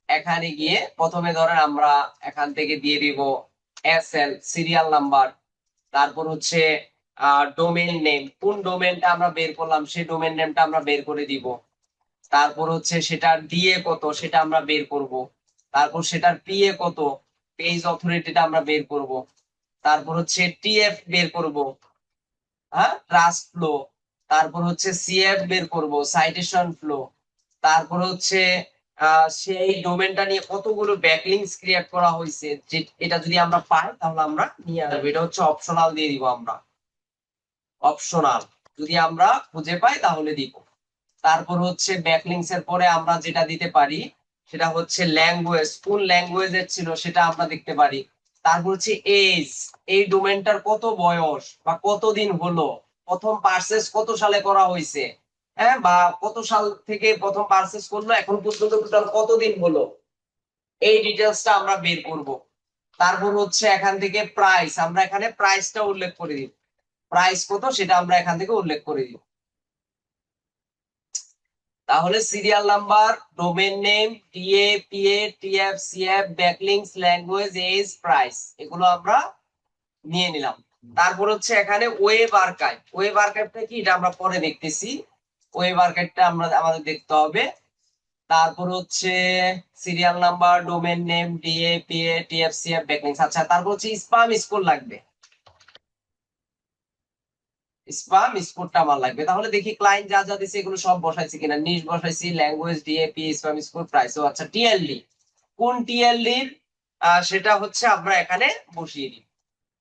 এখানে গিয়ে প্রথমে ধরেন আমরা এখান থেকে দিয়ে দিব এসএল সিরিয়াল নাম্বার, তারপর হচ্ছে ডোমেইন নেম, কোন ডোমেইনটা আমরা বের করলাম সেই ডোমেইন নেমটা আমরা বের করে দিব। তারপর হচ্ছে সেটার ডিএ কত সেটা আমরা বের করব। তারপর সেটার পিএ কত, পেজ অথরিটিটা আমরা বের করব। তারপর হচ্ছে টিএফ বের করব, হ্যাঁ ট্রাস্ট ফ্লো। তারপর হচ্ছে সিএফ বের করব, সাইটেশন ফ্লো। তারপর হচ্ছে সেই ডোমেনটা নিয়ে কতগুলো ব্যাকলিংস ক্রিয়েট করা হয়েছে, যে এটা যদি আমরা পাই তাহলে আমরা নিয়ে আসবো, এটা হচ্ছে অপশনাল দিয়ে দিব আমরা, অপশনাল যদি আমরা খুঁজে পাই তাহলে দিব। তারপর হচ্ছে ব্যাকলিংস এর পরে আমরা যেটা দিতে পারি সেটা হচ্ছে ল্যাঙ্গুয়েজ, কোন ল্যাঙ্গুয়েজের ছিল সেটা আমরা দেখতে পারি। তারপর হচ্ছে এজ, এই ডোমেনটার কত বয়স বা কতদিন হলো, প্রথম পারচেস কত সালে করা হয়েছে, হ্যাঁ বা কত সাল থেকে প্রথম পারচেস করলো এখন পর্যন্ত টোটাল কতদিন হলো, এই ডিটেলসটা আমরা বের করব। তারপর হচ্ছে এখান থেকে প্রাইস, আমরা এখানে প্রাইসটা উল্লেখ করে দিব, প্রাইস কত সেটা আমরা এখান থেকে উল্লেখ করে দিব। তাহলে serial number, domain name, DA, PA, TF, CF, backlinks, language, age, price, এগুলো আমরা নিয়ে নিলাম। তারপর হচ্ছে এখানে ওয়েব আর্কাইভ, ওয়েব আর্কাইভটা কি এটা আমরা পরে দেখতেছি, ওয়েব আর্কাইভটা আমরা আমাদের দেখতে হবে। তারপর হচ্ছে serial number, domain name, DA, PA, TF, CF, backlinks. আচ্ছা তারপর হচ্ছে স্পাম স্কোর লাগবে, স্পাম স্কোরটা আমার লাগবে। তাহলে দেখি ক্লায়েন্ট যা যা দিছে এগুলো সব বসাইছি কিনা, নিশ বসাইছি, language, DAP, spam score, price. ও আচ্ছা টিএলডি, কোন টিএলডির সেটা হচ্ছে আমরা এখানে বসিয়ে দিই।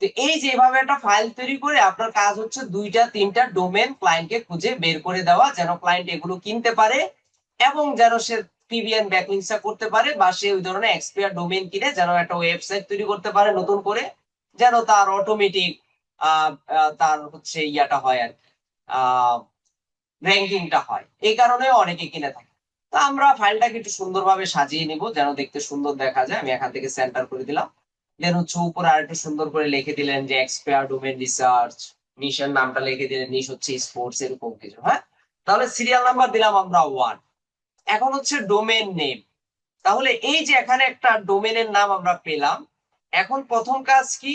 তো এই যে এভাবে একটা ফাইল তৈরি করে আপনার কাজ হচ্ছে দুইটা তিনটা ডোমেন ক্লায়েন্টকে খুঁজে বের করে দেওয়া, যেন ক্লায়েন্ট এগুলো কিনতে পারে এবং যেন সে পিবিএন ব্যাকলিংসটা করতে পারে, বা সে ওই ধরনের এক্সপায়ার ডোমেন কিনে যেন একটা ওয়েবসাইট তৈরি করতে পারে নতুন করে, যেন তার অটোমেটিক তার হচ্ছে ইয়াটা হয় আর র্যাঙ্কিংটা হয়, এই কারণে অনেকে কিনে থাকে। তো আমরা ফাইলটাকে একটু সুন্দরভাবে সাজিয়ে নিব যেন দেখতে সুন্দর দেখা যায়। আমি এখান থেকে সেন্টার করে দিলাম, দেন হচ্ছে উপরে আর একটু সুন্দর করে লিখে দিলেন যে এক্সপায়ার ডোমেন রিসার্চ, নিশের নামটা লিখে দিলেন, নিশ হচ্ছে স্পোর্টস, এরকম কিছু। হ্যাঁ, তাহলে সিরিয়াল নাম্বার দিলাম আমরা 1। এখন হচ্ছে ডোমেন নেম, তাহলে এই যে এখানে একটা ডোমেনের নাম আমরা পেলাম, এখন প্রথম কাজ কি,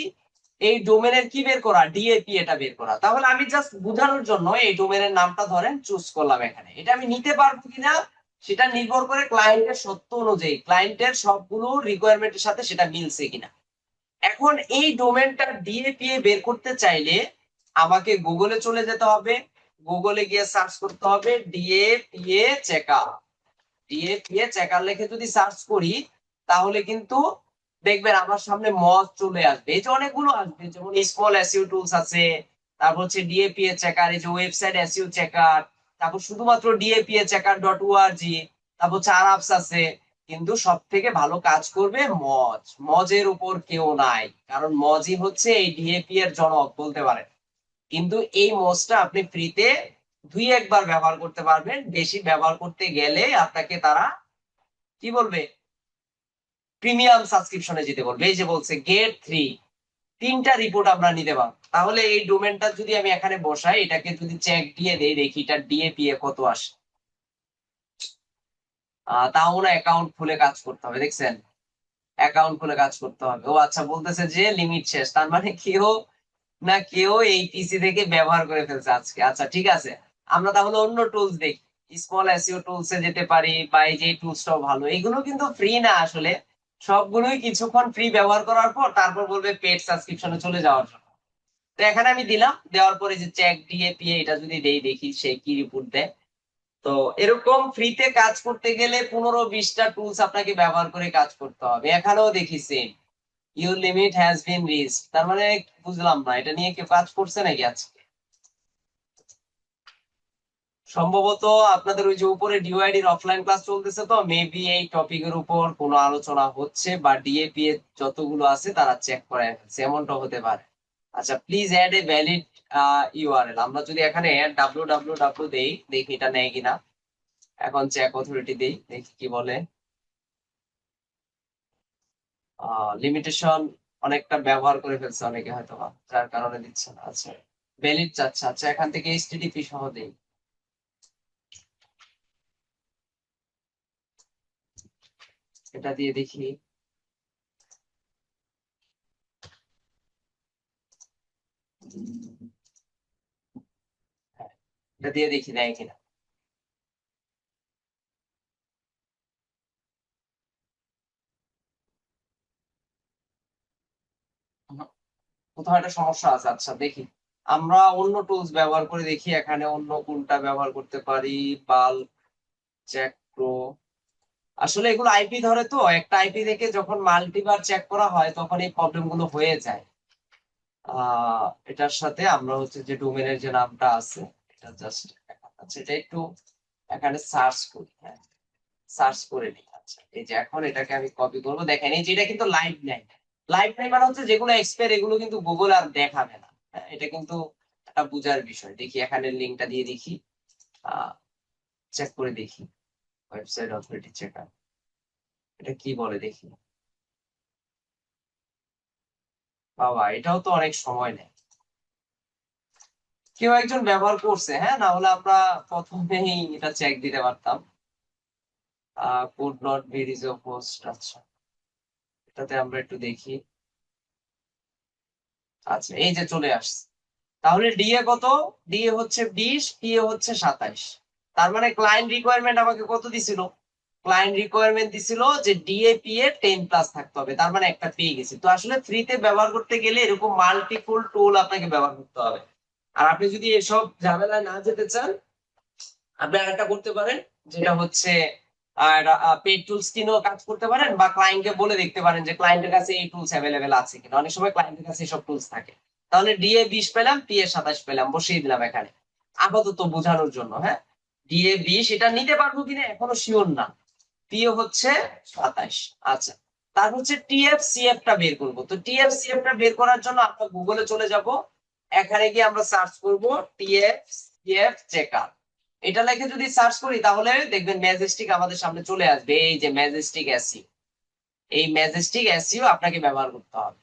এই ডোমেনের কি বের করা, ডিএপি এটা বের করা। তাহলে আমি জাস্ট বোঝানোর জন্য এই ডোমেনের নামটা ধরেন চুজ করলাম, এখানে এটা আমি নিতে পারবো কিনা সেটা নির্ভর করে ক্লায়েন্টের সত্য অনুযায়ী, ক্লায়েন্টের সবগুলো রিকোয়ারমেন্টের সাথে সেটা মিলছে কিনা। এখন এই ডোমেনটা ডিএপি বের করতে চাইলে আমাকে গুগলে চলে যেতে হবে, গুগলে গিয়ে সার্চ করতে হবে ডিএপিএ চেকআপ, ডিএপিএ চেকার লিখে যদি সার্চ করি তাহলে কিন্তু দেখবেন আমার সামনে মজ চলে আসবে, এই যে অনেকগুলো আসবে, যেমন স্মল এসইও টুলস আছে, তারপর হচ্ছে ডিএপিএ চেকার, এই যে ওয়েবসাইট এসইও চেকার, তারপর শুধুমাত্র ডিএপিএ চেকার ডট ওআরজি, তারপর চার অ্যাপস আছে। কিন্তু সব থেকে ভালো কাজ করবে মজ, মজের উপর কেউ নাই, কারণ মজই হচ্ছে এই ডিএপি এর জনক বলতে পারেন। কিন্তু এই মজটা আপনি ফ্রিতে দুই একবার ব্যবহার করতে পারবেন, বেশি ব্যবহার করতে গেলে আপনাকে তারা কি বলবে, প্রিমিয়াম সাবস্ক্রিপশনে যেতে বলবে। এই যে বলছে গেট 3, 3টা রিপোর্ট আমরা নিতে পারবো। তাহলে এই ডোমেনটা যদি আমি এখানে বসাই, এটাকে যদি চেক দিয়ে দেই, দেখি এটা ডিএপিএ কত আসে। তাও না অ্যাকাউন্ট খুলে কাজ করতে হবে, দেখছেন অ্যাকাউন্ট খুলে কাজ করতে হবে। ও আচ্ছা বলতেছে যে লিমিট শেষ, তার মানে কেউ না কেউ এই পিসি থেকে ব্যবহার করে ফেলছে আজকে। আচ্ছা ঠিক আছে, আমরা তাহলে অন্য টুলস দেখি, স্মল এসইও টুলস এ যেতে পারি, বা এই যে টুলসটাও ভালো, এগুলো কিন্তু ফ্রি না আসলে, সবগুলোই কিছুক্ষণ ফ্রি ব্যবহার করার পর তারপর বলবে পেড সাবস্ক্রিপশনে চলে যাওয়ার জন্য। তো এখানে আমি দিলাম, দেওয়ার পরে যে চেক ডিএপিএ এটা যদি দেই, দেখি সে কি রিপোর্ট দেয়। তো এরকম ফ্রিতে কাজ করতে গেলে 15-20টা টুলস আপনাকে ব্যবহার করে কাজ করতে হবে। এখানেও দেখি same, your limit has been reached, তার মানে বুঝলাম না এটা নিয়ে কেউ কাজ করছে নাকি আজকে। সম্ভবত আপনাদের ওই যে উপরে ডিওআইডির অফলাইন ক্লাস চলতেছে, তো মেবি এই টপিকের উপর কোনো আলোচনা হচ্ছে বা ডিএপি এর যতগুলো আছে তারা চেক করে ফেলছে, এমনটা হতে পারে। আচ্ছা, please add a valid URL. আমরা যদি এখানে www দেই, দেখি এটা নেয় কিনা। এখন চেক অথরিটি দেই, দেখি কি বলে। লিমিটেশন অনেকটা ব্যবহার করে ফেলছে অনেকে হয়তো বা, যার কারণে দিচ্ছে না। আচ্ছা, ভ্যালিড চাচ্ছে। আচ্ছা, এখান থেকে এইচটিটিপি সহ দেই, এটা দিয়ে দেখি। হ্যাঁ, এটা দিয়ে দেখি নেয় কিনা। কোথাও একটা সমস্যা আছে। আচ্ছা দেখি, আমরা অন্য টুলস ব্যবহার করে দেখি এখানে অন্য কোনটা ব্যবহার করতে পারি। বাল্ব চেক প্রো, আসলে এগুলো আইপি ধরে, তো একটা আইপি থেকে যখন মাল্টিবার চেক করা হয় তখন এই প্রবলেম গুলো হয়ে যায়। এটার সাথে আমরা হচ্ছে যে ডোমেনের যে নামটা আছে এটা জাস্ট, আচ্ছা এটা একটু এখানে সার্চ করি। হ্যাঁ, সার্চ করে নিই। আচ্ছা, এই যে এখন এটাকে আমি কপি করবো। দেখেন এই যে এটা কিন্তু লাইভ নাই। লাইভ নাই মানে হচ্ছে যেগুলো এক্সপায়ার এগুলো কিন্তু গুগল আর দেখাবে না। হ্যাঁ, এটা কিন্তু একটা বুঝার বিষয়। দেখি এখানে লিঙ্কটা দিয়ে দেখি, চেক করে দেখি। ওয়েবসাইট অথরিটি চেকার, এটা কি বলে দেখি। বাবা, এটাও তো অনেক সময় নেয়। কেউ একজন ব্যবহার করছে, হ্যাঁ, না হলে আমরা প্রথমেই এটা চেক দিতে পারতাম। Could not be resolve host. আচ্ছা, এটাতে আমরা একটু দেখি। আচ্ছা, এই যে চলে আসছে। তাহলে ডিএ কত? ডিএ হচ্ছে 20, পিএ হচ্ছে 27। তার মানে ক্লায়েন্ট রিকোয়ারমেন্ট আমাকে কত দিছিল? ক্লায়েন্ট রিকোয়ারমেন্ট দিছিল যে ডিএ পিএ 10+ থাকতে হবে, তার মানে একটা পেয়ে গেছি। তো আসলে ফ্রিতে ব্যবহার করতে গেলে এরকম মাল্টিপল টুল আপনাকে ব্যবহার করতে হবে। আর আপনি যদি এসব ঝামেলায় না যেতে চান, আপনি আরেকটা করতে পারেন, যেটা হচ্ছে পেড টুলস কিনেও কাজ করতে পারেন, বা ক্লায়েন্টকে বলে দেখতে পারেন যে ক্লায়েন্টের কাছে এই টুলস অ্যাভেলেবেল আছে কিনা। অনেক সময় ক্লায়েন্টের কাছে এসব টুলস থাকে। তাহলে ডিএ 20 পেলাম, পিএ 27 পেলাম, বসিয়ে দিলাম এখানে আপাতত বোঝানোর জন্য। হ্যাঁ, ডিএ 20 এটা নিতে পারবো কিনা এখনো শিওর না। পিএ হচ্ছে 27। আচ্ছা, তার হচ্ছে টিএফসিএফ টা বের করব। তো টিএফসিএফ টা বের করার জন্য আমরা গুগলে চলে যাব। এখানে গিয়ে আমরা সার্চ করব টিএফসিএফ চেকার। এটা লিখে যদি সার্চ করি তাহলে দেখবেন ম্যাজেস্টিক আমাদের সামনে চলে আসবে। এই যে ম্যাজেস্টিক এসইও, এই ম্যাজেস্টিক এসইও আপনাকে ব্যবহার করতে হবে।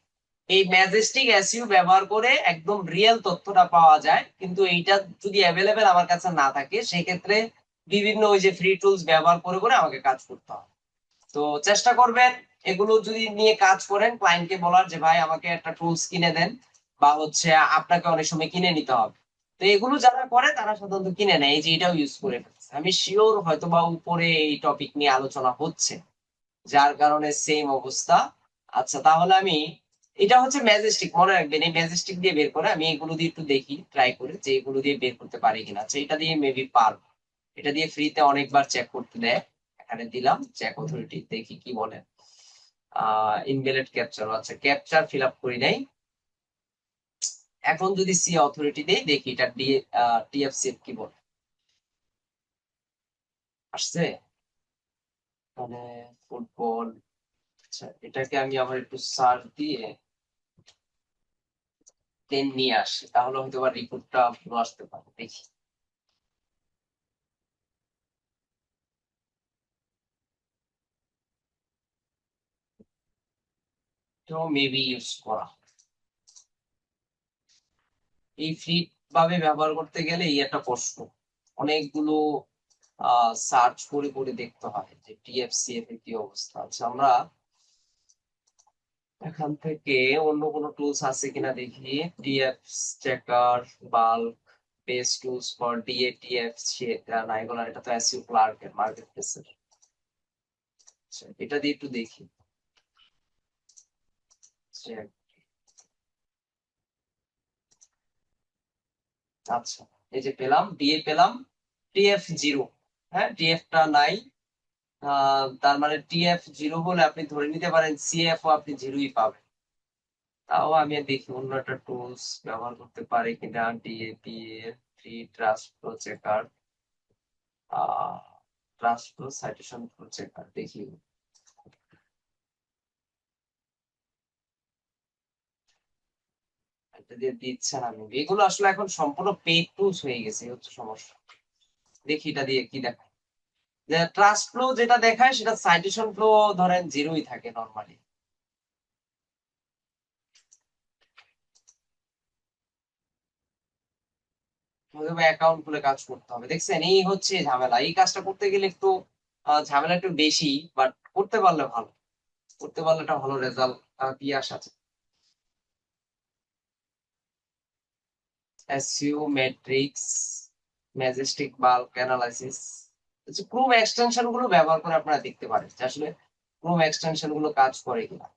এই ম্যাজেস্টিক এসইও ব্যবহার করে একদম রিয়েল তথ্যটা পাওয়া যায়, কিন্তু এইটা যদি অ্যাভেলেবেল আমার কাছে না থাকে সেই ক্ষেত্রে বিভিন্ন ওই যে ফ্রি টুলস ব্যবহার করে করে আমাকে কাজ করতে হবে। তো চেষ্টা করবেন এগুলো যদি নিয়ে কাজ করেন, ক্লায়েন্টকে বলার যে ভাই আমাকে একটা টুলস কিনে দেন, বা হচ্ছে আপনাকে অনেক সময় কিনে নিতে হবে। তো এগুলো যারা করে তারা সাধারণত কিনে নেয়। এই যে এটাও ইউজ করে ফেলছে, আমি শিওর হয়তো বা উপরে এই টপিক নিয়ে আলোচনা হচ্ছে, যার কারণে সেম অবস্থা। আচ্ছা, তাহলে আমি, এটা হচ্ছে ম্যাজেস্টিক, মনে রাখবেন এই ম্যাজেস্টিক দিয়ে বের করে আমি এগুলো দিয়ে একটু দেখি, ট্রাই করে যে এগুলো দিয়ে বের করতে পারি কিনা। আচ্ছা, এটা দিয়ে মেবি পারবো। এটা দিয়ে ফ্রিতে অনেকবার চেক করতে দেয়। এখানে দিলাম চেক অথরিটি, দেখি কি বলে। ইনভ্যালিড ক্যাপচার, আচ্ছা ক্যাপচার ফিল আপ করি নাই। এখন যদি সি অথরিটি দেই, দেখি এটা টিএফসি কি বলে। আসছে মানে ফুটবল। আচ্ছা, এটাকে আমি আবার একটু সার্চ দিয়ে দেন নিয়ে আসি, তাহলে হয়তো বা রিপোর্টটা ভালো আসতে পারে, দেখি। তো মেবি ইউজ করা, এই ফ্রি ভাবে ব্যবহার করতে গেলে এই একটা কষ্ট। অনেকগুলো সার্চ করে করে দেখতে হয় যে টিএফসিএফ এর কি অবস্থা। আচ্ছা, আমরা এখান থেকে অন্য কোনো টুলস আছে কিনা দেখি। TF checker, bulk, page tools for DATF, না এগুলো, এটা তো এসইও ক্লার্ক এর মার্কেট প্লেসের। এটা দিয়ে একটু দেখি। Check. আচ্ছা, এই যে পেলাম, ডিএ পেলাম, টিএফ 0। হ্যাঁ, টিএফটা নাই। তার মানে টিএফ জিরো হলে আপনি ধরে নিতে পারেন সিএফ ও আপনি জিরোই পাবেন। তাও আমি দেখি অন্য একটা টুলস ব্যবহার করতে পারি কিনা। DAP free trust flow checker, trust flow citation flow checker দেখি। এটা দিয়ে দিচ্ছে না, আমি এগুলো আসলে এখন সম্পূর্ণ পেইড টুলস হয়ে গেছে, এই হচ্ছে সমস্যা। দেখি এটা দিয়ে কি দেখায়। যে ট্রাস্ট ফ্লো যেটা দেখায় সেটা সাইটেশন ফ্লো ধরেন জিরোই থাকে নরমালি। অ্যাকাউন্ট খুলে কাজ করতে হবে, দেখছেন এই হচ্ছে ঝামেলা। এই কাজটা করতে গেলে একটু ঝামেলা একটু বেশি, বাট করতে পারলে ভালো, করতে পারলে একটা ভালো রেজাল্ট দিয়ে আসা যায়। SEO matrix, Majestic bulk analysis, Chrome extension গুলো ব্যবহার করে আপনারা দেখতে পারেন যে আসলে ক্রোম এক্সটেনশন গুলো কাজ করে কিনা।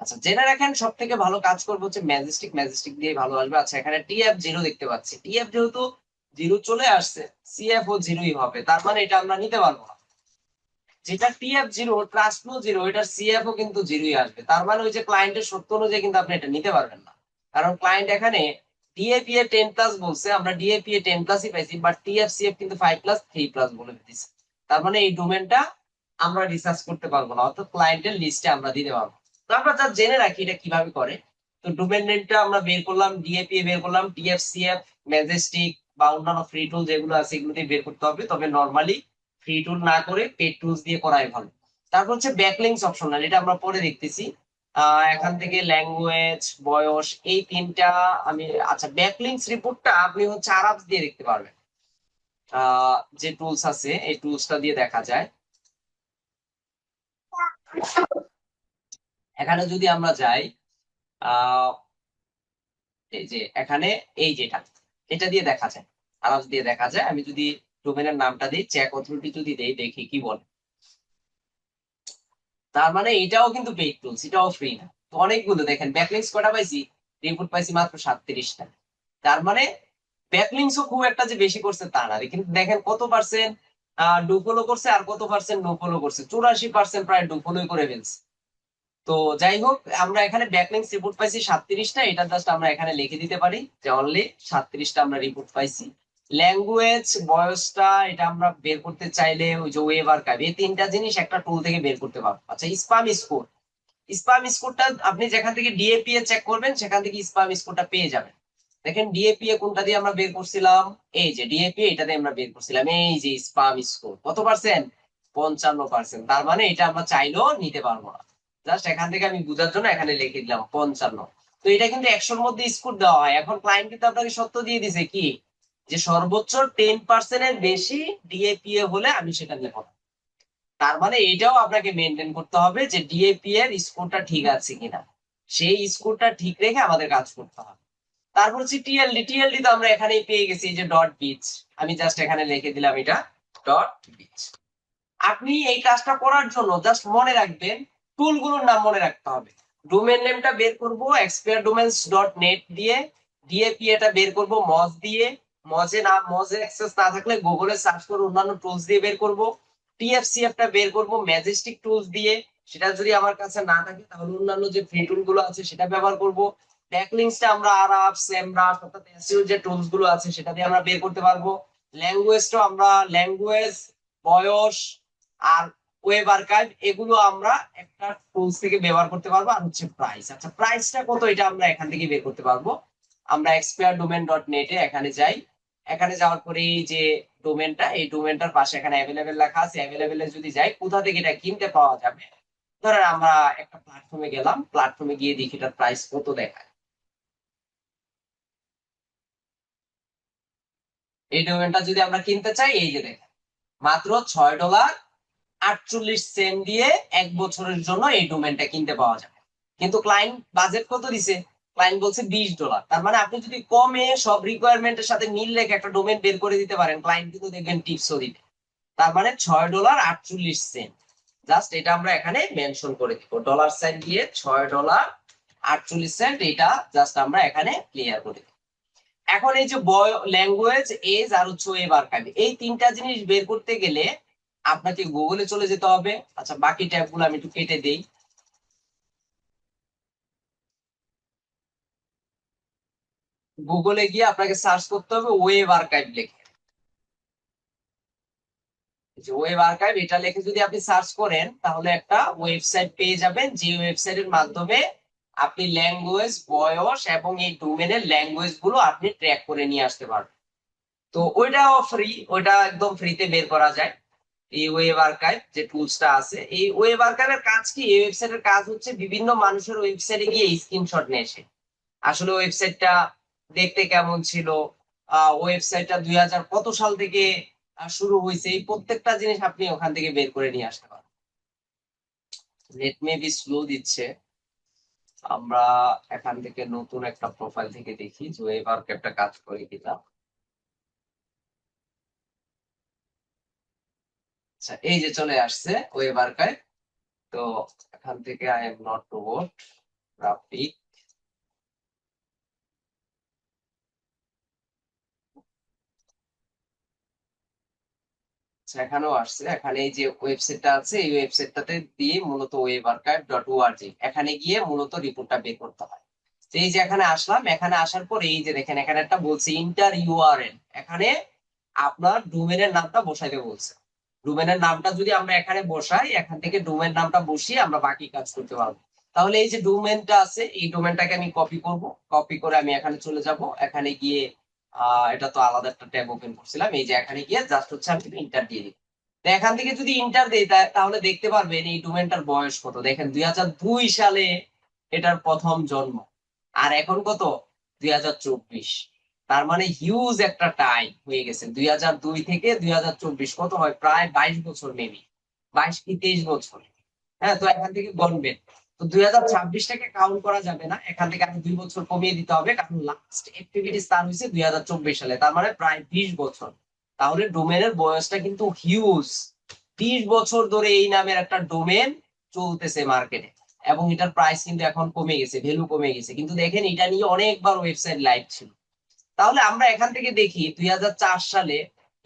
আচ্ছা, জেনে রাখেন সব থেকে ভালো কাজ করবে হচ্ছে ম্যাজেস্টিক, ম্যাজেস্টিক দিয়ে ভালো আসবে। আচ্ছা, এখানে টিএফ জিরো দেখতে পাচ্ছি, টিএফ যেহেতু জিরো চলে আসছে, সিএফ ও জিরোই হবে, তার মানে এটা আমরা নিতে পারবো না। যেটা TF zero trust flow zero, এটার সিএফ ও কিন্তু জিরোই আসবে, তার মানে ওই যে ক্লায়েন্টের সত্য অনুযায়ী কিন্তু আপনি এটা নিতে পারবেন না। কারণ ক্লায়েন্ট এখানে ডিএপি এ 10+ বলছে, আমরা ডিএপি এ 10+ই পাইছি, বাট টিএফ সিএফ কিন্তু 5+3+ বলে দিচ্ছে। তার মানে এই ডোমেনটা আমরা রিসার্চ করতে পারবো না, অর্থাৎ ক্লায়েন্টের লিস্টে আমরা দিতে পারবো। তো আমরা যা জেনে রাখি এটা কিভাবে করে। তো ডোমেন নেমটা আমরা বের করলাম, ডিএপি এ বের করলাম, টিএফ সিএফ ম্যাজেস্টিক বা অন্যান্য ফ্রি টুল যেগুলো আছে এগুলো দিয়ে বের করতে হবে, তবে নর্মালি ফ্রি টুল না করে পেড টুলস দিয়ে করাই ভালো। তারপর হচ্ছে ব্যাকলিংস অপশনাল, এটা আমরা পরে দেখতেছি। এখান থেকে ল্যাঙ্গুয়েজ, বয়স, এই তিনটা আমি, আচ্ছা ব্যাকলিংস রিপোর্টটা আপনি হচ্ছে আরাবস দিয়ে দেখতে পারবেন। যে টুলস আছে এই টুলসটা দিয়ে দেখা যায়। এখানে যদি আমরা যাই, আহ এই যে এখানে এই যেটা, এটা দিয়ে দেখা যায়, আরামস দিয়ে দেখা যায়। আমি যদি ডোমেনের নামটা দিই, চেক অথরিটি যদি দেই, দেখি কি বলে। তার মানে এটাও কিন্তু পেইড টুলস, এটাও ফ্রি না। তো অনেকগুলো দেখেন ব্যাকলিংস কটা পাইছি, রিপোর্ট পাইছি মাত্র 37টা। তার মানে ব্যাকলিংসও খুব একটা যে বেশি করছে তা না, কিন্তু দেখেন কত পার্সেন্ট ডু ফলো করছে আর কত পার্সেন্ট নো ফলো করছে, 84% প্রায় ডু ফলোই করে ফেলছে। তো যাই হোক, আমরা এখানে ব্যাকলিংস রিপোর্ট পাইছি 37টা, এটা জাস্ট আমরা এখানে লিখে দিতে পারি যে অনলি 37টা আমরা রিপোর্ট পাইছি। ল্যাঙ্গুয়েজ, বয়সটা এটা আমরা বের করতে চাইলে ওই যে ওয়েব আর্কাইভ, এই তিনটা জিনিস একটা টুল থেকে বের করতে পারবো। আচ্ছা, স্প্যাম স্কোর, স্প্যাম স্কোরটা আপনি যেখান থেকে ডিএপি এ চেক করবেন সেখান থেকে স্প্যাম স্কোরটা পেয়ে যাবেন। দেখেন ডিএপি এ কোনটা দিয়ে আমরা বের করছিলাম, এই যে ডিএপি এটা দিয়ে আমরা বের করছিলাম, এই যে স্প্যাম স্কোর কত পার্সেন্ট, 55%। তার মানে এটা আমরা চাইলেও নিতে পারবো না। জাস্ট এখান থেকে আমি বুঝার জন্য এখানে লিখে দিলাম 55। তো এটা কিন্তু 100-র মধ্যে স্কোর দেওয়া হয়। এখন ক্লায়েন্ট কিন্তু আপনাকে সত্য দিয়ে দিছে কি, যে সর্বোচ্চ 10%-এর বেশি ডিএপি এ হলে আমি সেটা নেব না। তার মানে এটাও আপনাকে মেনটেন করতে হবে যে ডিএপি এর স্কোরটা ঠিক আছে কিনা, সেই স্কোরটা ঠিক রেখে আমাদের কাজ করতে হবে। তারপর হচ্ছে টিএলডি, টিএলডি তো আমরা এখানেই পেয়ে গেছি, যে ডট বিচ, আমি জাস্ট এখানে লিখে দিলাম এটা ডট বিচ। আপনি এই কাজটা করার জন্য জাস্ট মনে রাখবেন টুলগুলোর নাম মনে রাখতে হবে। ডোমেন নেমটা বের করব expertdomains.net দিয়ে, ডিএপি এটা বের করব মজ দিয়ে, মজে অ্যাক্সেস না থাকলে গুগলে সার্চ করে অন্যান্য টুলস দিয়ে বের করব। টিএফসিএফ টা বের করব ম্যাজেস্টিক টুলস দিয়ে, সেটা যদি আমার কাছে না থাকে তাহলে অন্যান্য যে ফ্রি টুল গুলো আছে সেটা ব্যবহার করব। ব্যাকলিংসটা আমরা আরাপ, সেমরাস অর্থাৎ এসইও যে টুলস গুলো আছে সেটা দিয়ে আমরা বের করতে পারবো। ল্যাঙ্গুয়েজটা আমরা ল্যাঙ্গুয়েজ, বয়স আর ওয়েব আর্কাইভ এগুলো আমরা একটা টুলস থেকে ব্যবহার করতে পারবো। আর হচ্ছে প্রাইস, আচ্ছা প্রাইসটা কত এটা আমরা এখান থেকে বের করতে পারবো। আমরা expertdomain.net এ এখানে যাই, এখানে যাওয়ার পরে এই যে ডোমেনটা, এই ডোমেনটার পাশে এখানে অ্যাভেলেবেল লেখা আছে, অ্যাভেলেবেল যদি যাই কোথা থেকে এটা কিনতে পাওয়া যাবে। ধরেন আমরা একটা প্ল্যাটফর্মে গেলাম, প্ল্যাটফর্মে গিয়ে দেখি এটার প্রাইস কত দেখায়। এই ডোমেনটা যদি আমরা কিনতে চাই, এই যে দেখেন মাত্র $6.48 দিয়ে 1 বছরের জন্য এই ডোমেনটা কিনতে পাওয়া যাবে। কিন্তু ক্লায়েন্ট বাজেট কত দিছে, ক্লায়েন্ট বলছে $20। তার মানে আপনি যদি কমে সব রিকোয়ারমেন্টের সাথে মিল রেখে একটা ডোমেন বের করে দিতে পারেন, ক্লায়েন্ট কিন্তু দেখবেন টিপসও দিবে। তার মানে $6.48। জাস্ট এটা আমরা এখানে মেনশন করে দিব, ডলার সাইন দিয়ে $6.48, এটা জাস্ট আমরা এখানে ক্লিয়ার করে দিব। এখন এই যে ল্যাঙ্গুয়েজ, এজ আর হচ্ছে ওয়েব আর্কাইভ, এই তিনটা জিনিস বের করতে গেলে আপনাকে গুগলে চলে যেতে হবে। আচ্ছা, বাকি ট্যাবগুলো আমি একটু কেটে দেই। গুগলে গিয়ে আপনাকে সার্চ করতে হবে ওয়েব আর্কাইভ লিখে। যে ওয়েব আর্কাইভ এটা লিখে যদি আপনি সার্চ করেন তাহলে একটা ওয়েবসাইট পেয়ে যাবেন, যে ওয়েবসাইটের মাধ্যমে আপনি ল্যাঙ্গুয়েজ, বয়স এবং এই ডোমেনের ল্যাঙ্গুয়েজ গুলো আপনি ট্র্যাক করে নিয়ে আসতে পারবেন। তো ওইটাও ফ্রি, ওইটা একদম ফ্রিতে বের করা যায়। এই ওয়েব আর্কাইভ যে টুলসটা আছে, এই ওয়েব আর্কাইভের কাজ কি? এই ওয়েবসাইটের কাজ হচ্ছে বিভিন্ন মানুষের ওয়েবসাইটে গিয়ে স্ক্রিনশট নিয়ে এসে আসলে ওয়েবসাইটটা দেখতে কেমন ছিল, ওয়েবসাইটটা 2000 কত সাল থেকে শুরু হয়েছে, এই প্রত্যেকটা জিনিস আপনি ওখান থেকে বের করে নিয়ে আসতে পারেন। নেট মেবি স্লো দিচ্ছে। আমরা এখান থেকে নতুন একটা প্রোফাইল থেকে দেখি যে ওয়েব আর্কাইভটা কাজ করে কিনা। আচ্ছা, এই যে চলে আসছে ওয়েব আর্কাইভ। তো এখান থেকে I am not robot graphic. এখানেও আসছে, এখানে এই যে ওয়েবসাইটটা আছে এই ওয়েবসাইটটাতে দিয়ে মূলত ওয়েব আর্কাইভ ডট ওআরজি, এখানে গিয়ে মূলত রিপোর্টটা বের করতে হয়। তো এই যে এখানে আসলাম, এখানে আসার পর এই যে দেখেন এখানে একটা বলছে ইন্টার ইউআরএল, এখানে আপনার ডোমেনের নামটা বসাইতে বলছে। ডোমেনের নামটা যদি আমরা এখানে বসাই, এখান থেকে ডোমেন নামটা বসিয়ে আমরা বাকি কাজ করতে পারবো। তাহলে এই যে ডোমেনটা আছে এই ডোমেনটাকে আমি কপি করব, কপি করে আমি এখানে চলে যাব, এখানে গিয়ে এটা তো আলাদা একটা ট্যাব ওপেন করছিলাম, এই যে এখানে গিয়ে জাস্ট হচ্ছে আমি ইন্টার দিয়ে দিই। তো এখান থেকে যদি ইন্টার দেই তাহলে দেখতে পারবেন এই ডোমেনটার বয়স কত। দেখেন 2002 সালে এটার প্রথম জন্ম, আর এখন কত? 2024। তার মানে হিউজ একটা টাইম হয়ে গেছে, 2002 থেকে 2024 কত হয়? প্রায় 22 বছর, মেবি 22 কি 23 বছর। হ্যাঁ, তো এখান থেকে গণবেন। তো 2026টাকে কাউন্ট করা যাবে না, এখান থেকে আমি 2 বছর কমিয়ে দিতে হবে, কারণ লাস্ট অ্যাক্টিভিটি স্টার্ট হয়েছে 2024 সালে, তার মানে প্রায় 20 বছর। তাহলে ডোমেনের বয়সটা কিন্তু হিউজ। 20 বছর ধরে এই নামের একটা ডোমেন চলতেছে মার্কেটে, এবং এটার প্রাইস কিন্তু এখন কমে গেছে, ভ্যালু কমে গেছে, কিন্তু দেখেন এটা নিয়ে অনেকবার ওয়েবসাইট লাইভ ছিল। তাহলে আমরা এখান থেকে দেখি 2004 সালে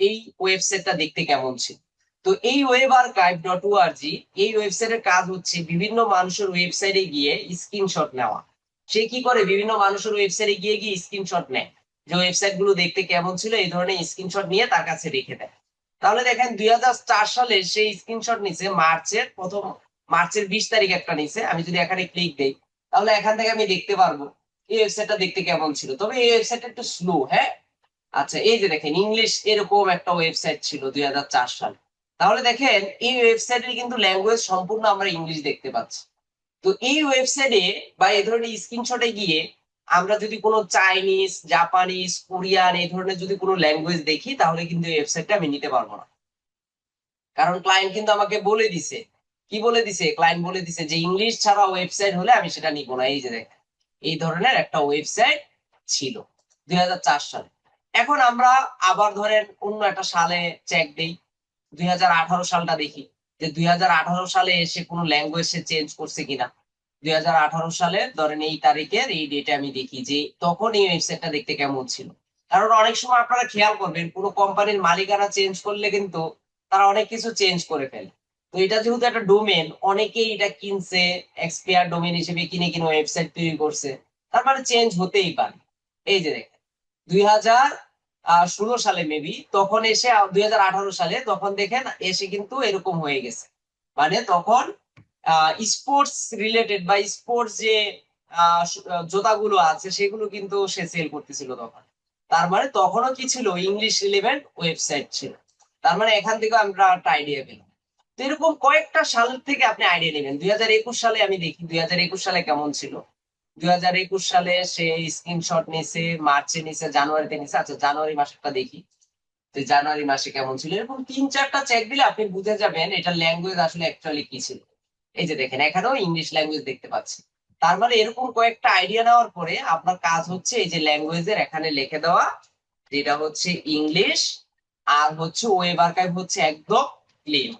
এই ওয়েবসাইটটা দেখতে কেমন ছিল। তো এই ওয়েব আর্কাইভ ডট ওআরজি, এই ওয়েবসাইটের কাজ হচ্ছে বিভিন্ন মানুষের ওয়েবসাইটে গিয়ে স্ক্রিনশট নেওয়া। সে কি করে? বিভিন্ন মানুষের ওয়েবসাইটে গিয়ে গিয়ে স্ক্রিনশট নেয়, যে ওয়েবসাইট গুলো দেখতে কেমন ছিল এই ধরনের স্ক্রিনশট নিয়ে তার কাছে রেখে দেয়। তাহলে দেখেন 2004 সালে সেই স্ক্রিনশট নিছে মার্চের 20 তারিখ একটা নিছে। আমি যদি এখানে ক্লিক দেই তাহলে এখান থেকে আমি দেখতে পারবো এই ওয়েবসাইটটা দেখতে কেমন ছিল, তবে এই ওয়েবসাইটটা একটু স্লো। হ্যাঁ, আচ্ছা, এই যে দেখেন ইংলিশ এরকম একটা ওয়েবসাইট ছিল 2004 সালে। তাহলে দেখেন এই ওয়েবসাইটের কিন্তু ল্যাঙ্গুয়েজ সম্পূর্ণ আমরা ইংলিশ দেখতে পাচ্ছি। তো এই ওয়েবসাইটে বা এই ধরনের স্ক্রিনশটে গিয়ে আমরা যদি কোনো চাইনিজ, জাপানিজ, কোরিয়ান এই ধরনের যদি কোনো ল্যাঙ্গুয়েজ দেখি তাহলে কিন্তু এই ওয়েবসাইটটা আমি নিতে পারবো না। কারণ ক্লায়েন্ট কিন্তু আমাকে বলে দিছে, কি বলে দিছে? ক্লায়েন্ট বলে দিছে যে ইংলিশ ছাড়া ওয়েবসাইট হলে আমি সেটা নিব না। এই যে দেখেন এই ধরনের একটা ওয়েবসাইট ছিল 2004 সালে। এখন আমরা আবার ধরেন অন্য একটা সালে চেক দেই, 2018 সালটা দেখি, যে 2018 সালে এসে কোনো ল্যাঙ্গুয়েজ সে চেঞ্জ করছে কিনা। 2018 সালে ধরেন এই তারিখের এই ডেটে আমি দেখি যে তখন এই ওয়েবসাইটটা দেখতে কেমন ছিল। কারণ অনেক সময় আপনারা খেয়াল করবেন কোনো কোম্পানির মালিকানা চেঞ্জ করলে কিন্তু তারা অনেক কিছু চেঞ্জ করে ফেলে। তো এটা যেহেতু একটা ডোমেন, অনেকেই এটা কিনছে, এক্সপায়ার ডোমেন হিসেবে কিনে কিনে ওয়েবসাইট তৈরি করছে, তার মানে চেঞ্জ হতেই পারে। এই যে দেখেন 2016 সালে মেবি তখন এসে, 2018 সালে তখন দেখেন এসে কিন্তু এরকম হয়ে গেছে। মানে তখন স্পোর্টস রিলেটেড বা স্পোর্টস যে জুতাগুলো আছে সেগুলো কিন্তু সে সেল করতেছিল তখন। তার মানে তখনও কি ছিল? ইংলিশ রিলেভেন্ট ওয়েবসাইট ছিল। তার মানে এখান থেকে আমরা একটা আইডিয়া পেলাম। তো এরকম কয়েকটা সাল থেকে আপনি আইডিয়া নেবেন। 2021 সালে আমি দেখি 2021 সালে কেমন ছিল। 2021 সালে সে স্ক্রিনশট নিছে, মার্চে নিছে, জানুয়ারিতে নিছে। আচ্ছা, জানুয়ারি মাসেরটা দেখি, যে জানুয়ারি মাসে কেমন ছিল। এরকম 3-4টা চেক দিলে আপনি বুঝে যাবেন এটা ল্যাঙ্গুয়েজ আসলে অ্যাকচুয়ালি কি ছিল। এই যে দেখেন এখানেও ইংলিশ ল্যাঙ্গুয়েজ দেখতে পাচ্ছি। তার মানে এরকম কয়েকটা আইডিয়া নেওয়ার পরে আপনার কাজ হচ্ছে এই যে ল্যাঙ্গুয়েজের এখানে লিখে দেওয়া, যেটা হচ্ছে ইংলিশ, আর হচ্ছে ওয়েব আর্কাইভ হচ্ছে একদম ক্লিন।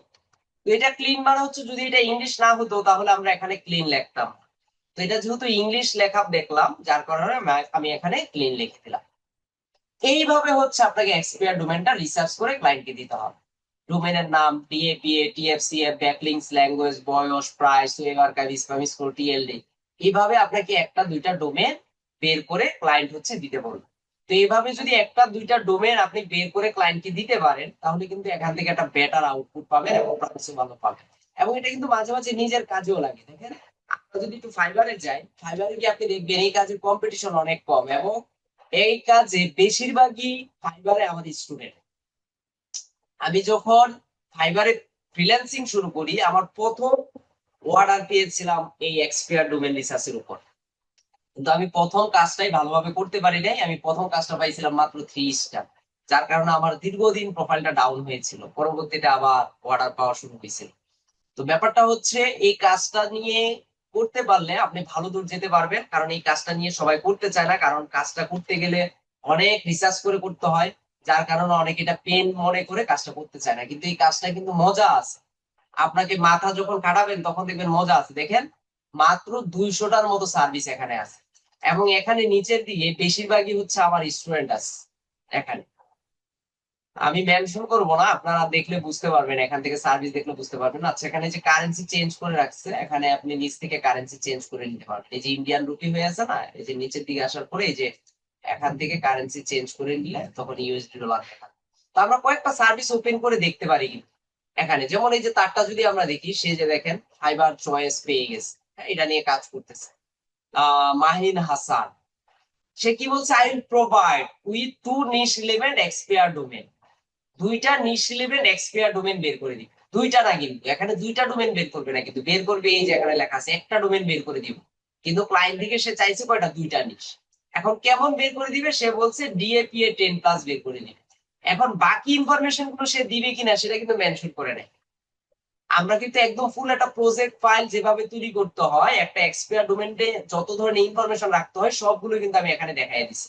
তো এটা ক্লিন মানে হচ্ছে যদি এটা ইংলিশ না হতো তাহলে আমরা এখানে ক্লিন লিখতাম। তো এটা যেহেতু ইংলিশ লেখা দেখলাম, যার কারণে আমি এখানে ক্লিন লিখে দিলাম। এইভাবে হচ্ছে আপনাকে এক্সপায়ার ডোমেনটা রিসার্চ করে ক্লায়েন্টকে দিতে হবে। ডোমেনের নাম, ডিএপিএ, টিএফসিএফ, ব্যাকলিংস, ল্যাঙ্গুয়েজ, বয়স, price, web archive, spam score, TLD. এইভাবে আপনাকে একটা দুইটা ডোমেন বের করে ক্লায়েন্ট হচ্ছে দিতে বলবে। তো এইভাবে যদি একটা দুইটা ডোমেন আপনি বের করে ক্লায়েন্টকে দিতে পারেন, তাহলে কিন্তু এখান থেকে একটা বেটার আউটপুট পাবেন এবং প্রাইসও ভালো পাবেন। এবং এটা কিন্তু মাঝে মাঝে নিজের কাজেও লাগে। দেখেন, আমরা যদি একটু ফাইবারে যাই, ফাইবারে গিয়ে আপনি দেখবেন এই কাজের কম্পিটিশন অনেক কম, এবং এই কাজে বেশিরভাগই ফাইবারে আমাদের স্টুডেন্ট। আমি যখন ফাইবারে ফ্রিল্যান্সিং শুরু করি, আমার প্রথম অর্ডার পেয়েছিলাম এই এক্সপায়ার ডোমেন রিসার্চের উপর। কিন্তু আমি প্রথম কাজটাই ভালোভাবে করতে পারি নাই, আমি প্রথম কাজটা পাইছিলাম মাত্র 3 স্টার। যার কারণে আমার দীর্ঘদিন প্রোফাইলটা ডাউন হয়েছিল, পরবর্তীতে আবার অর্ডার পাওয়া শুরু হয়েছিল। তো ব্যাপারটা হচ্ছে, এই কাজটা নিয়ে করতে পারলে আপনি ভালো দূর যেতে পারবেন, কারণ এই কাজটা নিয়ে সবাই করতে চায় না, কারণ কাজটা করতে গেলে অনেক রিসার্চ করে করতে হয়। যার কারণে অনেকে এটা পেন মনে করে কাজটা করতে চায় না, কিন্তু এই কাজটা কিন্তু মজা আছে। আপনাকে মাথা যখন কাটাবেন তখন দেখবেন মজা আছে। দেখেন, মাত্র 200টার মতো সার্ভিস এখানে আছে, এবং এখানে নিচের দিকে বেশিরভাগই হচ্ছে আমার স্টুডেন্ট আছে। এখানে আমি মেনশন করব না, আপনারা দেখলে বুঝতে পারবেন, এখান থেকে সার্ভিস দেখলে বুঝতে পারবেন। আচ্ছা, এখানে যে কারেন্সি চেঞ্জ করে রাখছে, এখানে আপনি নিচ থেকে কারেন্সি চেঞ্জ করে নিতে পারবেন। এই যে ইন্ডিয়ান রুপি হয়ে আছে না, এই যে নিচের দিকে আসার পরে এই যে এখান থেকে কারেন্সি চেঞ্জ করে নিলে তখন ইউএসডি ডলার দেখাবে। তো আমরা কয়েকটা সার্ভিস ওপেন করে দেখতে পারি কিন্তু এখানে, যেমন এই যে তারটা যদি আমরা দেখি, সে যে দেখেন ফাইবার চয়েস পেয়ে গেছে, হ্যাঁ, এটা নিয়ে কাজ করতেছে। মাহিন হাসান, সে কি বলছে, I will provide with 2 niche relevant expire domain. দুইটা নিশ রিলেভেন্ট এক্সপায়ার ডোমেন বের করে দিবে। দুইটা না, কিন্তু এখানে দুইটা ডোমেন বের করবে না, কিন্তু বের করবে এই যে এখানে লেখা আছে একটা ডোমেন বের করে দিব। কিন্তু ক্লায়েন্ট থেকে সে চাইছে কয়টা, দুইটা নিশ। এখন কেমন বের করে দিবে, সে বলছে ডিএপিএ 10+ বের করে দিবে। এখন বাকি ইনফরমেশন গুলো সে দিবে কিনা সেটা কিন্তু মেনশন করে নেয়। আমরা কিন্তু একদম ফুল একটা প্রজেক্ট ফাইল যেভাবে তৈরি করতে হয়, একটা এক্সপায়ার ডোমেনে যত ধরনের ইনফরমেশন রাখতে হয় সবগুলো কিন্তু আমি এখানে দেখাই দিচ্ছি।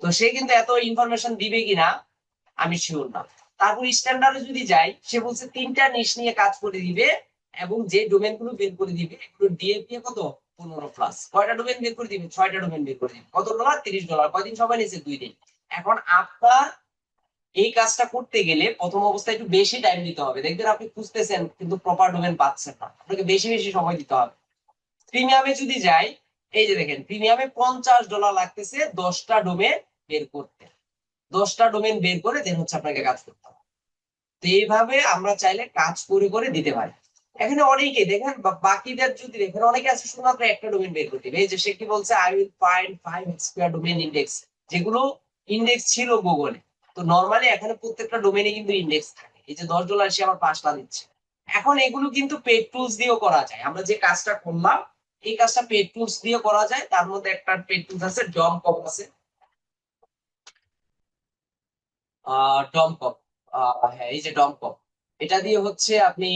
তো সে কিন্তু এত ইনফরমেশন দিবে কিনা আমি শিওর না। তারপর স্ট্যান্ডার্ডে যদি যাই, সে বলছে 3টা নিশ নিয়ে কাজ করে দিবে, এবং যে ডোমেন গুলো বের করে দিবে এগুলো ডিএপি কত, 15+। কয়টা ডোমেন বের করে দিবে, 6টা ডোমেন বের করে দিবে। কত ডলার, $30। কয়দিন সময় নিয়েছে, 2 দিন। এখন আপনার এই কাজটা করতে গেলে প্রথম অবস্থায় একটু বেশি টাইম দিতে হবে। দেখবেন আপনি খুঁজতেছেন কিন্তু প্রপার ডোমেন পাচ্ছেন না, আপনাকে বেশি বেশি সময় দিতে হবে। প্রিমিয়ামে যদি যাই, এই যে দেখেন প্রিমিয়ামে $50 লাগতেছে 10টা ডোমেন বের করতে। 10টা ডোমেন বের করে দেন হচ্ছে আপনাকে কাজ করতে হবে। তো এইভাবে আমরা চাইলে কাজ করে করে দিতে পারি। এখানে অনেকে দেখেন, বাকিদের যদি দেখেন, অনেকে আছে শুধুমাত্র একটা ডোমেন বের করতে হবে। এই যে সে কি বলছে, I will find 5 domain index, যেগুলো ইন্ডেক্স ছিল গুগলে। তো নর্মালি এখানে প্রত্যেকটা ডোমেনে কিন্তু ইন্ডেক্স থাকে। এই যে $10 সে আমার 5টা দিচ্ছে। এখন এগুলো কিন্তু পেড টুলস দিয়েও করা যায়। আমরা যে কাজটা করলাম, এই কাজটা পেড টুলস দিয়ে করা যায়। তার মধ্যে একটা পেড টুলস আছে, ডমকপ আছে। ডমকপ, হ্যাঁ, এই যে ডমকপ, এটা দিয়ে হচ্ছে আপনি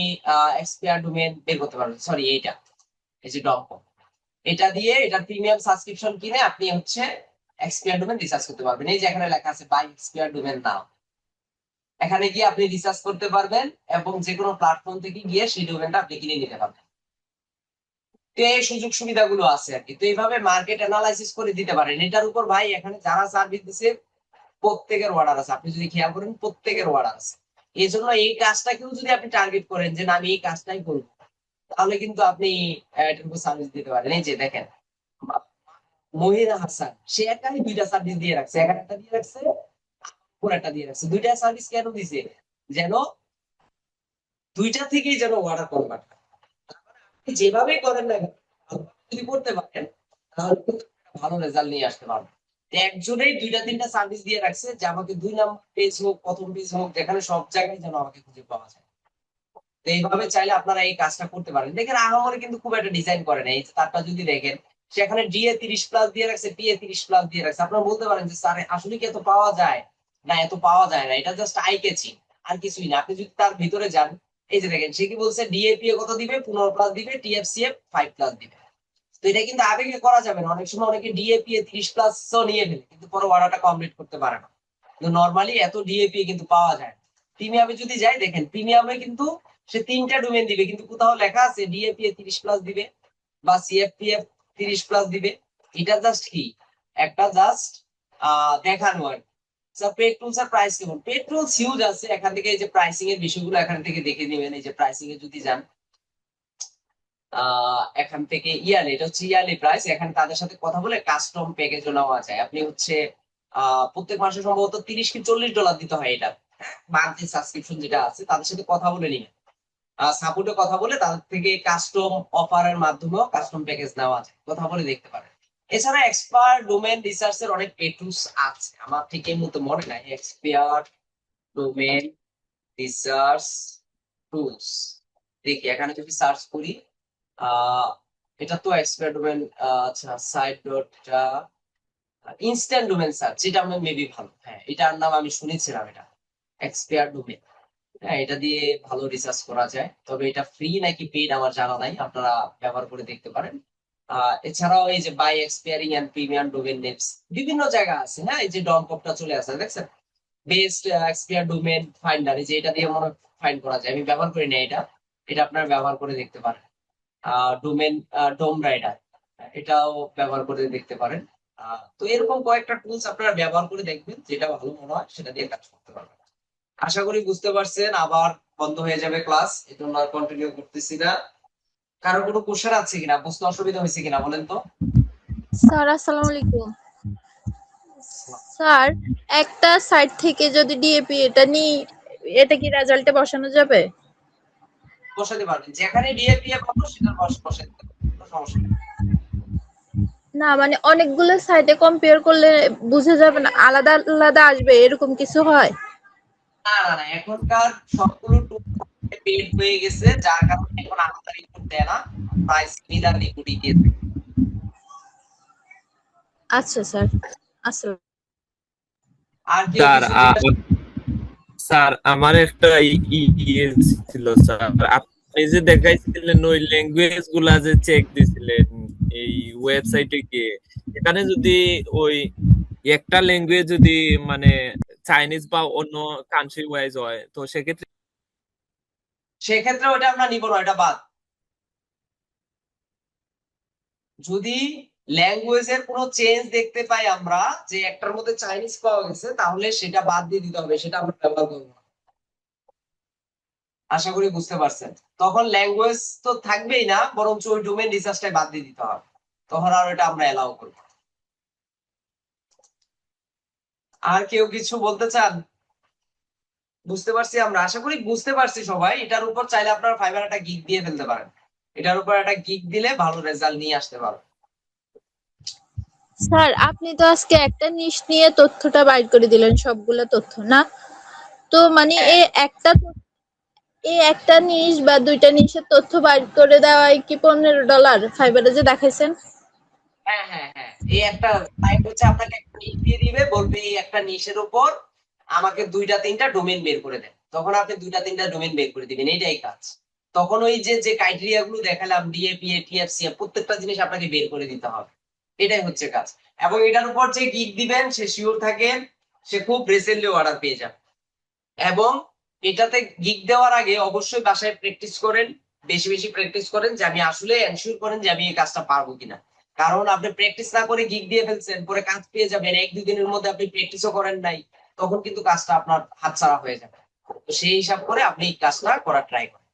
এক্সপায়ার ডোমেন বের করতে পারবেন। সরি, এইটা, এই যে ডমকপ, এটা দিয়ে এটা প্রিমিয়াম সাবস্ক্রিপশন কিনে আপনি হচ্ছে এক্সপায়ার ডোমেন রিসার্চ করতে পারবেন। এই যে এখানে লেখা আছে বাই এক্সপায়ার ডোমেন নাও, এখানে গিয়ে আপনি রিসার্চ করতে পারবেন, এবং যে কোনো প্ল্যাটফর্ম থেকে গিয়ে সেই ডোমেনটা আপনি কিনে নিতে পারবেন। তো এই সুযোগ সুবিধাগুলো আছে আর কি। তো এইভাবে মার্কেট অ্যানালাইসিস করে দিতে পারেন। এটার উপর ভাই এখানে যারা সার্ভিস দিচ্ছে প্রত্যেকের অর্ডার আছে, আপনি যদি খেয়াল করেন প্রত্যেকের অর্ডার আছে। এই জন্য এই কাজটাকেও যদি আপনি টার্গেট করেন যে না, আমি এই কাজটাই করবো, তাহলে কিন্তু আপনি এটার উপর সার্ভিস দিতে পারেন। এই যে দেখেন, মহিরা হাসান, সে একাই 2টা সার্ভিস দিয়ে রাখছে, এখানে একটা দিয়ে রাখছে, উপর একটা দিয়ে রাখছে। 2টা সার্ভিস কেন দিছে, যেন 2টা থেকেই যেন অর্ডার কনভার্ট হয়। আপনি যেভাবেই করেন না কেন, ভালোভাবে যদি করতে পারেন, তাহলে কিন্তু একটা ভালো রেজাল্ট নিয়ে আসতে পারবেন। তো একজনেই 2টা 3টা সার্ভিস দিয়ে রাখছে, যে আমাকে 2 নাম্বার পেজ হোক, প্রথম পেজ হোক, যেখানে সব জায়গায় যেন আমাকে খুঁজে পাওয়া যায়। তো এইভাবে চাইলে আপনারা এই কাজটা করতে পারেন। দেখেন, আহামরি কিন্তু খুব একটা ডিজাইন করে না। এই যে তারটা যদি দেখেন, সেখানে DA 30+ দিয়ে রাখছে, PA 30+ দিয়ে রাখছে। আপনারা বলতে পারেন যে স্যার আসলে কি এত পাওয়া যায়, না এত পাওয়া যায় না, এটা জাস্ট আই ক্যাচিং, আর কিছুই না। আপনি যদি তার ভিতরে যান, এই যে দেখেন সে কি বলছে, DAPA কত দিবে, 15+ দিবে, TFCF 5+ দিবে। তো এটা কিন্তু আবেগে করা যাবে না। অনেক সময় অনেকে DAPA 30+ নিয়ে ফেলে, কিন্তু পরে অর্ডারটা কমপ্লিট করতে পারে না। কিন্তু নর্মালি এত DAPA কিন্তু পাওয়া যায় না। প্রিমিয়ামে যদি যাই, দেখেন প্রিমিয়ামে কিন্তু সে 3টা ডোমেন দিবে, কিন্তু কোথাও লেখা আছে DAPA 30+ দিবে বা CFPF 30+ দিবে। এটা জাস্ট কি, একটা জাস্ট দেখানো আর পেড টুলস এর প্রাইস কেমন। পেড টুলস হিউজ আছে, এখান থেকে এই যে প্রাইসিং এর বিষয়গুলো এখান থেকে দেখে নেবেন। এই যে প্রাইসিং এ যদি যান এখান থেকে ইয়ারলি, এটা হচ্ছে ইয়ারলি প্রাইস। এখানে তাদের সাথে কথা বলে কাস্টম প্যাকেজও নেওয়া যায়। আপনি হচ্ছে প্রত্যেক মাসে সম্ভবত 30 কি $40 দিতে হয় এটা, মান্থলি সাবস্ক্রিপশন যেটা আছে তাদের সাথে কথা বলে নিন, সাপোর্টে কথা বলে তাদের থেকে কাস্টম অফারের মাধ্যমেও কাস্টম প্যাকেজ নেওয়া যায়, কথা বলে দেখতে পারেন। এছাড়া এক্সপার্ট ডোমেন রিসার্চ এর অনেক পেটুস আছে, আমার ঠিক এই মতো মনে নাই। এক্সপার্ট ডোমেন রিসার্চ টুলস, দেখি এখানে যদি সার্চ করি আহ এটা তো এক্সপার্ট ডোমেন, আচ্ছা site dot instant domain search, যেটা আমার মেবি ভালো। হ্যাঁ, এটার নাম আমি শুনেছিলাম, এটা এক্সপার্ট ডোমেন। হ্যাঁ, এটা দিয়ে ভালো রিসার্চ করা যায়, তবে এটা ফ্রি নাকি পেইড আমার জানা নাই, আপনারা ব্যবহার করে দেখতে পারেন। এছাড়াও এই যে by expiring and premium domain names বিভিন্ন জায়গা আছে। হ্যাঁ, এই যে ডমকপটা চলে আসে দেখছেন, বেস্ট এক্সপায়ার ডোমেন ফাইন্ডার, এই যে এটা দিয়ে মনে ফাইন্ড করা যায়। আমি ব্যবহার করি না এটা, এটা আপনারা ব্যবহার করে দেখতে পারেন। ডোমেন ডোম রাইডার, এটাও ব্যবহার করে দেখতে পারেন। তো এরকম কয়েকটা টুলস আপনারা ব্যবহার করে দেখবেন, যেটা ভালো মনে হয় সেটা দিয়ে কাজ করতে পারবেন। আশা করি বুঝতে পারছেন। আবার বন্ধ হয়ে যাবে ক্লাস, এই জন্য আর কন্টিনিউ করতেছি না। কারো কোনো কোশ্চেন আছে কিনা, বুঝতে অসুবিধা হয়েছে কিনা বলেন তো। স্যার আসসালামু আলাইকুম। স্যার, একটা সাইট থেকে যদি ডিএপি এটা নিই, এটা কি রেজাল্টে বসানো যাবে? বসাতে পারবেন, যেখানে ডিএপিএ পাবো সেটা বসাতে পারবেন, কোনো সমস্যা নেই। না মানে অনেকগুলো সাইটে কম্পেয়ার করলে বুঝে যাবে না, আলাদা আলাদা আসবে এরকম কিছু হয়? না না না, এখনকার সবগুলো টুল পেড হয়ে গেছে, যার কারণে এখন আলাদা রিপোর্ট দেয় না, প্রাইস মিলার রিপোর্টই দিয়ে থাকে। আচ্ছা স্যার, আসসালাম। আর কেউ স্যার কিছু জিজ্ঞাসা। স্যার আমার একটা ইয়ে ছিল স্যার, আপনি যে দেখাইছিলেন ওই ল্যাঙ্গুয়েজ গুলা যে চেক দিছিলেন এই ওয়েবসাইটে গিয়ে, এখানে যদি ওই একটা ল্যাঙ্গুয়েজ যদি মানে চাইনিজ বা অন্য কান্ট্রি ওয়াইজ হয়, তো সেক্ষেত্রে সেক্ষেত্রে ওটা আমরা নিব না, এটা বাদ। যদি ল্যাঙ্গুয়েজের কোনো চেঞ্জ দেখতে পাই আমরা, যে একটার মধ্যে চাইনিজ পাওয়া গেছে, তাহলে সেটা বাদ দিয়ে দিতে হবে, সেটা আমরা ব্যবহার করবো না। আশা করি বুঝতে পারছেন। তখন ল্যাঙ্গুয়েজ তো থাকবেই না, বরঞ্চ ওই ডোমেন রিসার্চটাই বাদ দিয়ে দিতে হবে, তখন আর এটা আমরা এলাও করবো না। আর কেউ কিছু বলতে চান? বুঝতে পারছি আমরা, আশা করি বুঝতে পারছি সবাই। এটার উপর চাইলে আপনারা ফাইবার একটা গিগ দিয়ে ফেলতে পারেন, এটার উপর একটা গিগ দিলে ভালো রেজাল্ট নিয়ে আসতে পারবেন। স্যার আপনি তো আজকে একটা নিশ নিয়ে তথ্যটা বাইর করে দিলেন, সবগুলো তথ্য না? তো মানে হ্যাঁ এই একটা নিশ বা দুইটা নিশের তথ্য বাইর করে দেওয়ায় কি $15 ফাইবারে যে দেখাইছেন? হ্যাঁ হ্যাঁ হ্যাঁ, এই একটা টাইপ হচ্ছে, আপনাকে একটা নিশ দিয়ে দিবে, বলবে এই একটা নিশের উপর আমাকে দুইটা তিনটা ডোমেন বের করে দেন, তখন আপনি দুইটা তিনটা ডোমেন বের করে দিবেন, এইটাই কাজ। তখন ওই যে যে ক্রাইটেরিয়া গুলো দেখালাম, ডিএপিএ টিএফসি, প্রত্যেকটা জিনিস আপনাকে বের করে দিতে হবে, এটাই হচ্ছে কাজ। এবং এটার উপর যে গিগ দিবেন সে শিওর থাকেন সে খুব রিসেন্টলি অর্ডার পেয়ে যাবে। এবং এটাতে গিগ দেওয়ার আগে অবশ্যই বাসায় প্র্যাকটিস করেন, বেশি বেশি প্র্যাকটিস করেন, যে আমি আসলে এনশিওর করেন যে আমি এই কাজটা পারবো কিনা। কারণ আপনি প্র্যাকটিস না করে গিগ দিয়ে ফেলছেন, পরে কাজ পেয়ে যাবেন, এক দুই দিনের মধ্যে আপনি প্র্যাকটিসও করেন নাই, তখন কিন্তু কাজটা আপনার হাতছাড়া হয়ে যাবে। তো সেই হিসাব করে আপনি এই কাজটা করার ট্রাই করেন।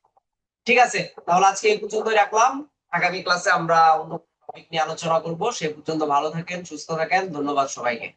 ঠিক আছে, তাহলে আজকে এই পর্যন্তই রাখলাম। আগামী ক্লাসে আমরা অন্য টপিক নিয়ে আলোচনা করবো। সে পর্যন্ত ভালো থাকেন, সুস্থ থাকেন। ধন্যবাদ সবাইকে।